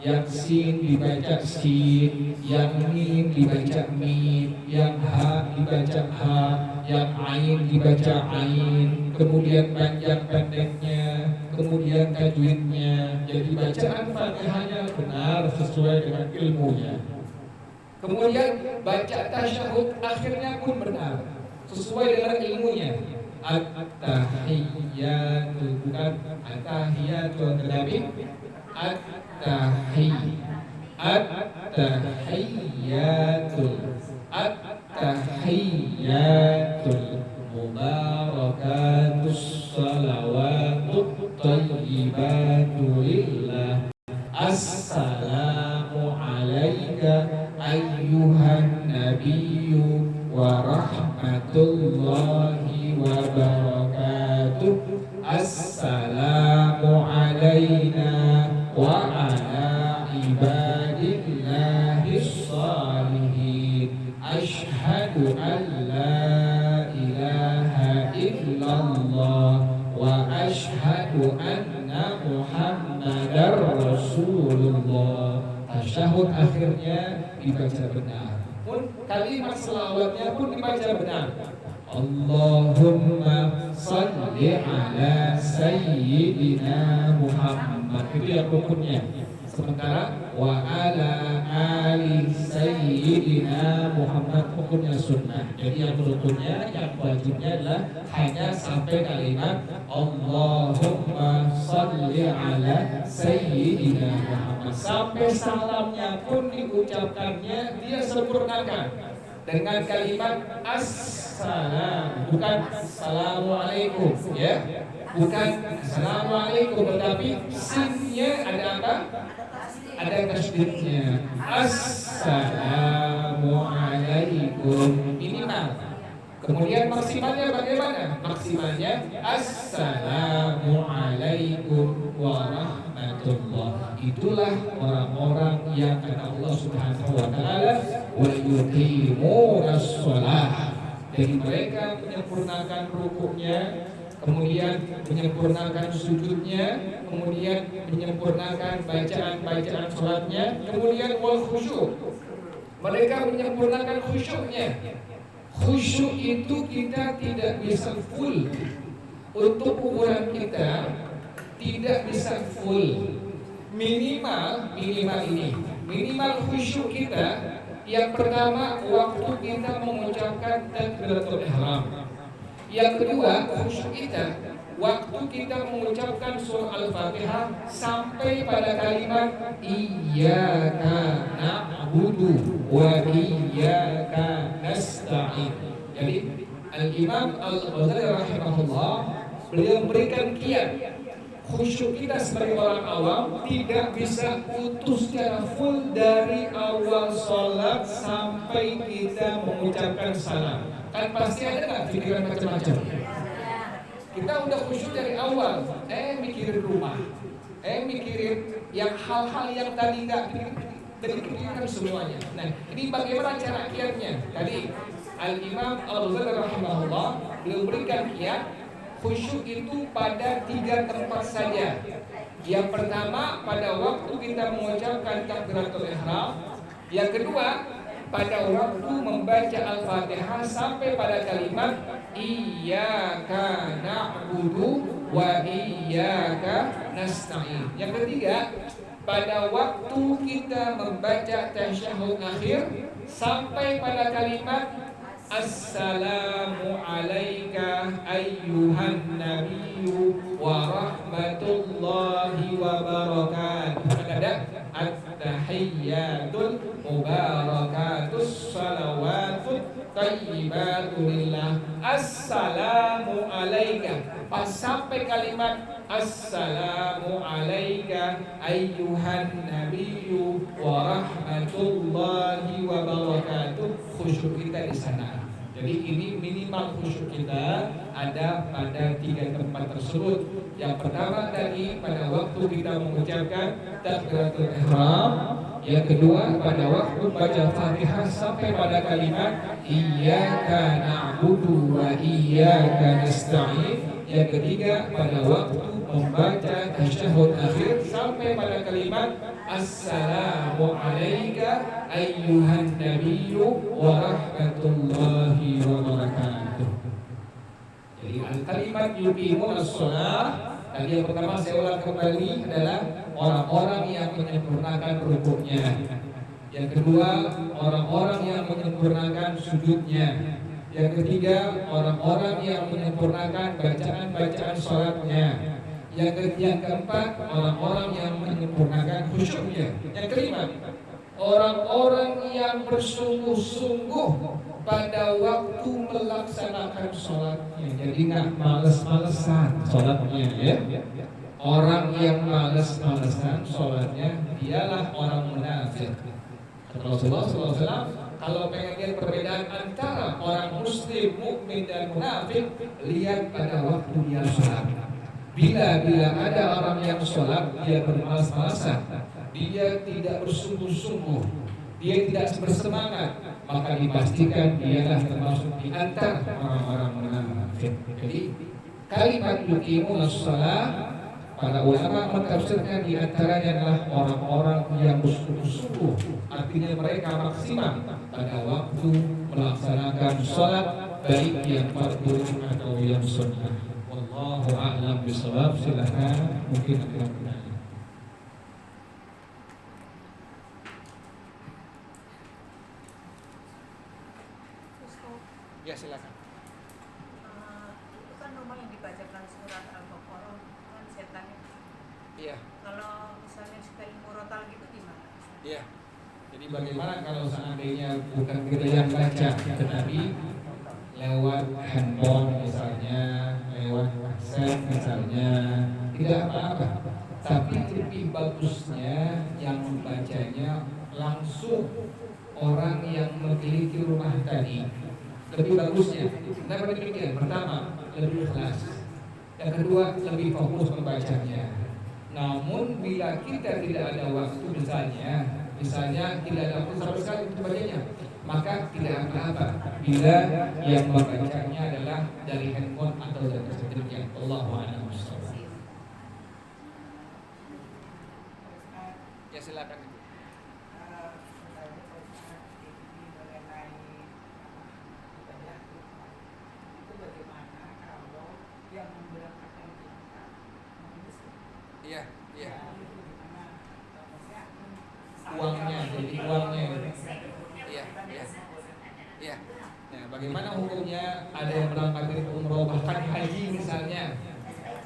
yang sin dibaca sin, yang mim dibaca mim, yang ha dibaca ha, yang ain dibaca ain, kemudian panjang pendeknya, kemudian tajwidnya. Jadi bacaan Fatihahnya benar sesuai dengan ilmunya. Kemudian baca tasyahud akhirnya pun benar sesuai dengan ilmunya. At-tahiyyatu, bukan at-tahiyyatu, tetapi at-tahiyyatul mubarakatus salawatut thayyibatu lillah. Assalamu alayka ayyuhan nabiyyu wa rahmatullahi wa barakatuh. Assalamu alayna wa ala ibadillahis salihin. Ashhadu an la ilaha illallah wa ashhadu anna Muhammadar Rasulullah. Tasyahud akhirnya dibaca benar, pun kalimat selawatnya pun dibaca benar. Allahumma salli ala sayyidina Muhammad, itu yang rukunnya. Sementara wa ala ali sayyidina Muhammad hukumnya sunnah. Jadi yang rukunnya, yang wajibnya adalah hanya sampai kalimat Allahumma salli ala sayyidina Muhammad. Sampai salamnya pun diucapkannya dia sempurnakan dengan kalimat assalam, bukan assalamualaikum, ya, bukan assalamualaikum, tetapi sinnya ada apa? Ada tasdidnya. Assalamualaikum minimal. Kemudian maksimalnya bagaimana? Maksimalnya assalamualaikum warahmatullah. Itulah orang-orang yang kata Allah Subhanahu wa taala wa yuqimunas shalah. Jadi mereka menyempurnakan rukuknya, kemudian menyempurnakan sujudnya, kemudian menyempurnakan bacaan sholatnya, kemudian wal khusyuk. Mereka menyempurnakan khusyuknya. Khusyuk itu kita tidak bisa full. Untuk ukuran kita tidak bisa full. Minimal khusyuk kita. Yang pertama, waktu kita mengucapkan takbiratul ihram. Yang kedua, khusyuk kita waktu kita mengucapkan surah Al-Fatihah sampai pada kalimat iyyaka na'budu wa iyyaka nasta'in. Jadi Al-Imam Al-Ghazali rahimahullah, beliau memberikan kiat khusyuk kita sebagai orang awam tidak bisa utuh secara full dari awal sholat sampai kita mengucapkan salam. Kan pasti ada nggak pikiran macam-macam? Kita udah khusyuk dari awal, mikirin rumah, mikirin yang hal-hal yang tadi nggak dipikirkan semuanya. Nah, ini bagaimana cara kiatnya? Tadi Al-Imam Al-Ghazali rahimahullah beliau berikan kiat khusyuk itu pada 3 tempat saja. Yang pertama pada waktu kita mengucapkan takbiratul ihram. Yang kedua pada waktu membaca Al-Fatihah sampai pada kalimat iyyaka na'budu wa iyyaka nasta'in. Yang ketiga pada waktu kita membaca tasyahud akhir sampai pada kalimat assalamu alayka ayyuhan nabiyyu wa rahmatullahi wa barakatuh. Ada at-tahiyyatul mubarakatus salawatut thayyibatu lillah. assalamu alaika. Pas sampai kalimat assalamu alaika ayyuhan nabiyyu wa rahmatullahi wa barakatuh, khusyuk kita di sana. Jadi ini minimal khusyuk kita ada pada 3 tempat tersebut. Yang pertama tadi pada waktu kita mengucapkan takbiratul ihram, yang kedua pada waktu baca Fatihah sampai pada kalimat iyyaka na'budu wa iyyaka nasta'in, yang ketiga pada waktu membaca tasyahud akhir sampai pada kalimat assalamu alayka ayyuhan nabiyyu wa rahmatullahi wa barakatuh. Jadi kalimat yuqimunas shalah tadi yang pertama saya ulang kembali adalah orang-orang yang menyempurnakan rukuknya. Yang kedua orang-orang yang menyempurnakan sujudnya. Yang ketiga orang-orang yang menyempurnakan bacaan-bacaan salatnya. Yang keempat orang-orang yang menyempurnakan khusyuknya. Yang kelima orang-orang yang bersungguh-sungguh pada waktu melaksanakan sholatnya. Jadi nggak males-malesan sholatnya ya. Orang yang males-malesan sholatnya dialah orang munafik. Rasulullah SAW kalau pengen lihat perbedaan antara orang muslim, mukmin dan munafik, lihat pada waktu dia sholat. Bila ada orang yang sholat dia bermalas-malasan, dia tidak bersungguh-sungguh, dia tidak bersemangat, maka dipastikan dialah termasuk di antara orang-orang munafik. Jadi kalimat yuqimunas shalah para ulama mentafsirkan di antaranya adalah orang-orang yang bersungguh-sungguh, artinya mereka maksimal pada waktu melaksanakan sholat baik yang fardhu atau yang sunnah. Wallahu a'lam bishawab. Silakan mungkin ada pertanyaan. Ya silakan. Itu kan nomor yang dibacakan surat Al-Baqarah kan setannya. Iya. Kalau misalnya sekali murotal gitu gimana? Iya. Jadi bagaimana kalau seandainya bukan kita yang baca, tetapi lewat handphone misalnya, lewat WhatsApp misalnya, tidak apa-apa. Tapi lebih bagusnya yang membacanya langsung orang yang memiliki rumah tadi. Lebih bagusnya. Kenapa demikian? Pertama, lebih ikhlas. Yang kedua, lebih fokus membacanya. Namun bila kita tidak ada waktu misalnya tidak ada waktu sama sekali untuk bacanya, maka tidak apa-apa bila yang membacanya adalah dari handphone atau dari demikian. Allahu a'lam bishawab. Ya silakan. Iya, iya. Uangnya, jadi uangnya. Iya, iya. Iya. Nah, bagaimana hukumnya ada yang berangkat dari umroh bahkan haji misalnya?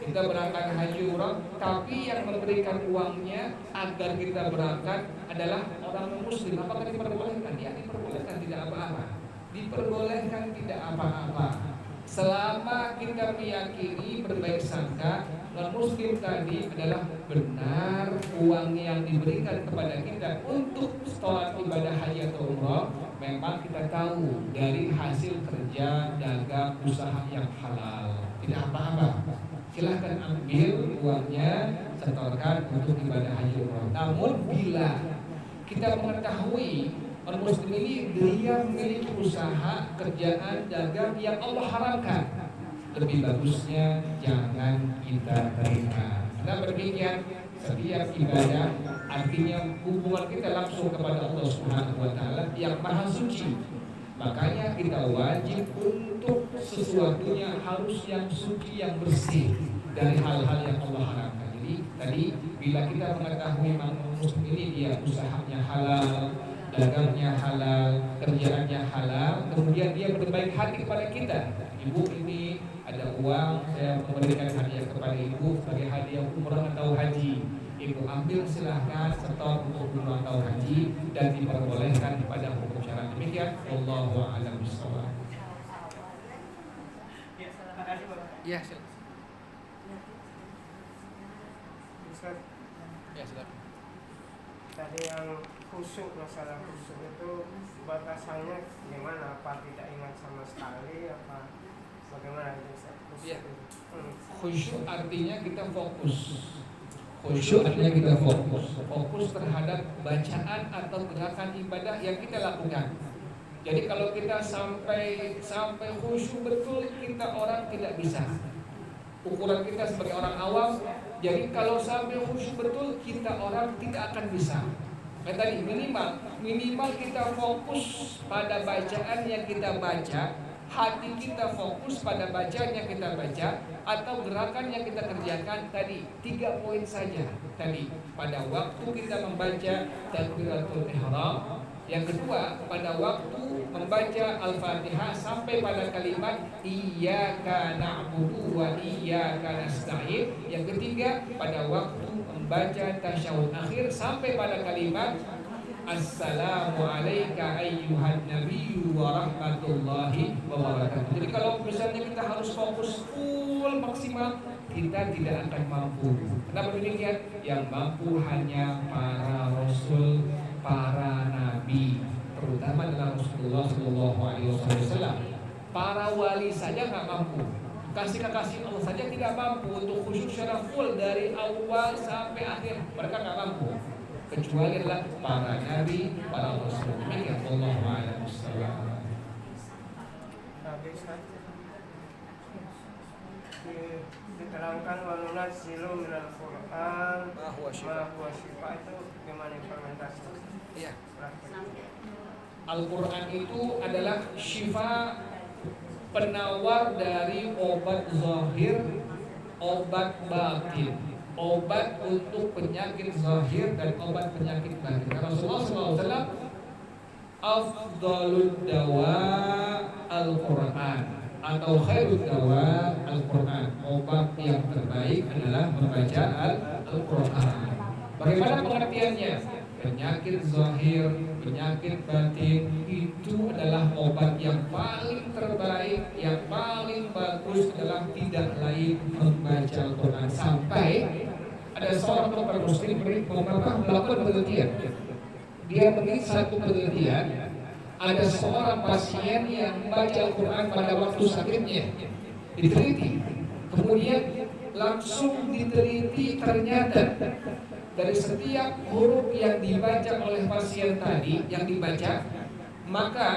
Kita berangkat haji umroh, tapi yang memberikan uangnya agar kita berangkat adalah orang muslim. Apakah diperbolehkan? Ya, diperbolehkan, tidak apa-apa. Diperbolehkan, tidak apa-apa. Selama kita meyakini berbaik sangka non-muslim tadi adalah benar uang yang diberikan kepada kita untuk sholat ibadah haji atau umrah, memang kita tahu dari hasil kerja dagang usaha yang halal, tidak apa-apa. Silahkan ambil uangnya, setorkan untuk ibadah haji umrah. Namun bila kita mengetahui non-muslim ini dia memiliki usaha kerjaan dagang yang Allah haramkan, lebih bagusnya jangan kita terima. Karena demikian setiap ibadah artinya hubungan kita langsung kepada Allah Subhanahu wa taala yang Maha Suci. Makanya kita wajib untuk sesuatunya harus yang suci, yang bersih dari hal-hal yang Allah haramkan. Jadi tadi bila kita mengetahui muslim ini dia usahanya halal, dagangnya halal, kerjaannya halal, kemudian dia berbaik hati kepada kita. Ibu ini ada uang, saya memberikan hadiah kepada ibu sebagai hadiah umrah atau haji. Ibu ambil silahkan setor untuk umrah atau haji dan diperbolehkan pada hukum syarat. Demikian, wallahu a'lam bishawab. tadi Bapak. Iya, silakan. Ustaz, Ya, silakan. tadi yang khusyuk, masalah khusyuk itu batasannya gimana? Apa tidak ingat sama sekali? Apa bagaimana itu Ustaz? Iya. Hmm. Khusyuk artinya kita fokus. Khusyuk artinya kita fokus. Fokus terhadap bacaan atau gerakan ibadah yang kita lakukan. Jadi kalau kita sampai khusyuk betul, kita orang tidak bisa. Ukuran kita sebagai orang awam, jadi kalau sampai khusyuk betul, kita orang tidak akan bisa. Kayak tadi minimal kita fokus pada bacaan yang kita baca, hati kita fokus pada bacaan yang kita baca, atau gerakan yang kita kerjakan. Tadi 3 poin saja. Tadi pada waktu kita membaca takbiratul ihram, yang kedua pada waktu membaca Al-Fatihah sampai pada kalimat Iyyaka na'budu wa iyyaka nasta'in. Yang ketiga pada waktu membaca tasyahud akhir sampai pada kalimat Assalamu alayka ayyuhan nabiyyu wa rahmatullahi wa barakatuh. Jadi kalau misalnya kita harus fokus full maksimal, kita tidak akan mampu. Kenapa demikian? Yang mampu hanya para rasul, para nabi, terutama adalah Rasulullah Shallallahu Alaihi Wasallam. Para wali saja nggak mampu. Kasih Allah saja tidak mampu untuk khusyuk secara full dari awal sampai akhir. Mereka nggak mampu. Kecuali adalah para nabi, para rasul. Demikian Allahu a'lam bishawab. Tapi Ustaz, diterangkan wanunazzilu minal Qur'an Ma huwa ma huwa syifa, itu gimana implementasi? Iya. Praktek. Al-Quran itu adalah syifa, penawar dari obat zahir, obat batin, obat untuk penyakit zahir dan obat penyakit batin. Karena Rasulullah SAW afdalud dawa Al-Quran atau khairud dawa Al-Quran. Obat yang terbaik adalah membaca Al-Quran. Bagaimana pengertiannya? Penyakit zahir, penyakit batin itu adalah obat yang paling terbaik, yang paling bagus adalah tidak lain membaca Al-Quran. Sampai ada seorang dokter muslim melakukan penelitian. Dia memiliki satu penelitian, ada seorang pasien yang membaca Al-Quran pada waktu sakitnya, diteliti, kemudian langsung diteliti, ternyata dari setiap huruf yang dibaca oleh pasien tadi, yang dibaca, maka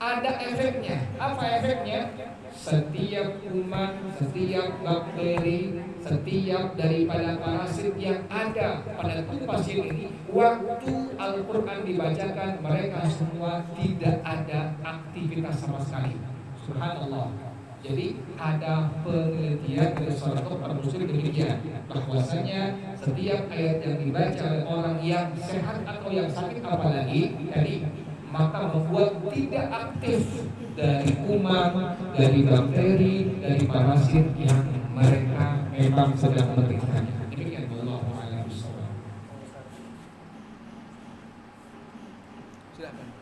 ada efeknya. Apa efeknya? Setiap kuman, setiap bakteri, setiap daripada parasit yang ada pada tubuh pasien ini, waktu Al-Quran dibacakan, mereka semua tidak ada aktivitas sama sekali. Subhanallah. Jadi ada penelitian dari seorang dokter muslim demikian, bahwasanya setiap ayat yang dibaca oleh orang yang sehat atau yang sakit apalagi tadi, maka membuat tidak aktif dari kuman, dari bakteri, dari parasit yang mereka memang sedang menderitanya. Demikian wallahu a'lam bishawab. Silakan.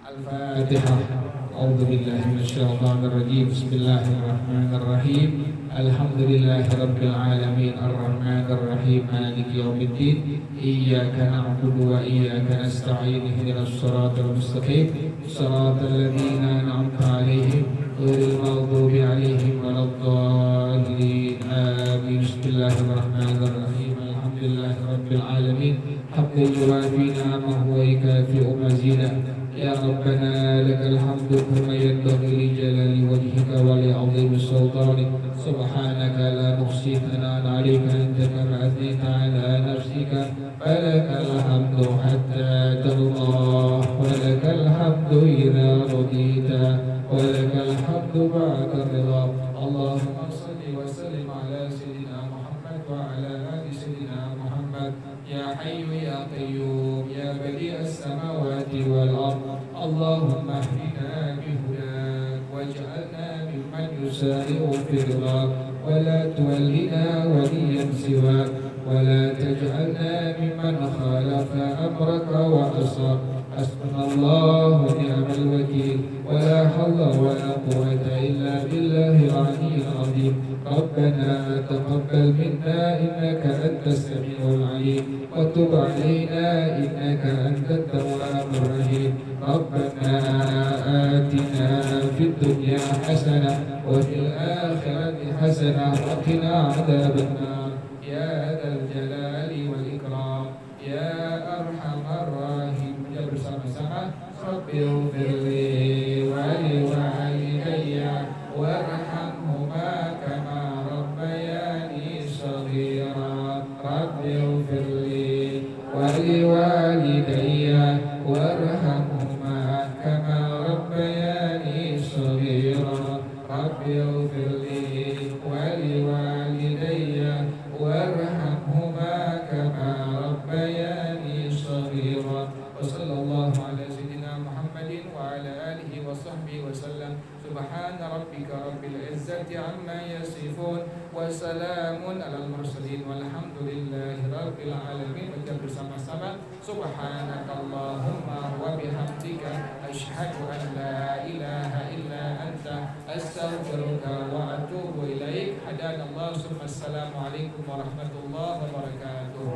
Al-Fatihah. A'udzu billahi minasyaitonir rajim. Bismillahirrahmanirrahim. Alhamdulillahirabbil alamin arrahmanir rahim maliki yaumiddin. Iyyaka na'budu wa iyyaka nasta'in. Ihdinas siratal mustaqim. Shiratal ladzina an'amta 'alaihim ghairil maghdubi 'alaihim waladdallin. Amin. Bismillahirrahmanirrahim. Alhamdulillahirabbil alamin. Hamdan yuwafi ni'amahu wa yukafi'u mazidah. Ya Rabbana lakal hamdu kama yanbaghi li jalali wajhika wa li 'azimi sultanik. Subhanaka la nuhsi thana'an 'alaika anta kama athnayta 'ala nafsika. Falakal hamdu hatta tardah wa lakal hamdu idza radita wa lakal hamdu ba'da ridha. Allahumma salli wa sallim 'ala sayyidina Muhammad wa 'ala ali sayyidina Muhammad. Ya Hayyu ya Qayyum ya Badi'as samawati wal ard. Allahumma ihdina bihudak waj'alna mimman yusari'u fi ridhak wa la tuwallina waliyan siwak wa la taj'alna mimman khalafa amraka wa asar. حسبنا الله ونعم الوكيل ولا حول ولا قوة إلا بالله العلي العظيم ربنا تقبل منا إنك أنت السميع العليم وتب علينا إنك أنت التواب الرحيم ربنا آتنا في الدنيا حسنة وفي الآخرة حسنة وقنا عذاب النار يا ذا الجلال والإكرام يا أرحم الراحمين. Ya bersama-sama Rabbi ighfirli wa liwalidayya warhamhuma kama rabbayani shaghira. Rabbi ighfirli wa liwalidayya warhamhuma kama rabbayani shaghira. Rabbi ighfirli wa liwalidayya warhamhuma kama rabbayani shaghira. وصلى الله على سيدنا محمد وعلى آله وصحبه وسلم. سبحان ربك رب العزة عما يصفون وسلام على المرسلين والحمد لله رب العالمين. Baca bersama-sama Subhanakallahumma wa bihamdika asyhadu an la ilaha illa anta astaghfiruka wa atubu ilaik. Hadanallahu summa assalamu alaikum warahmatullahi wabarakatuh.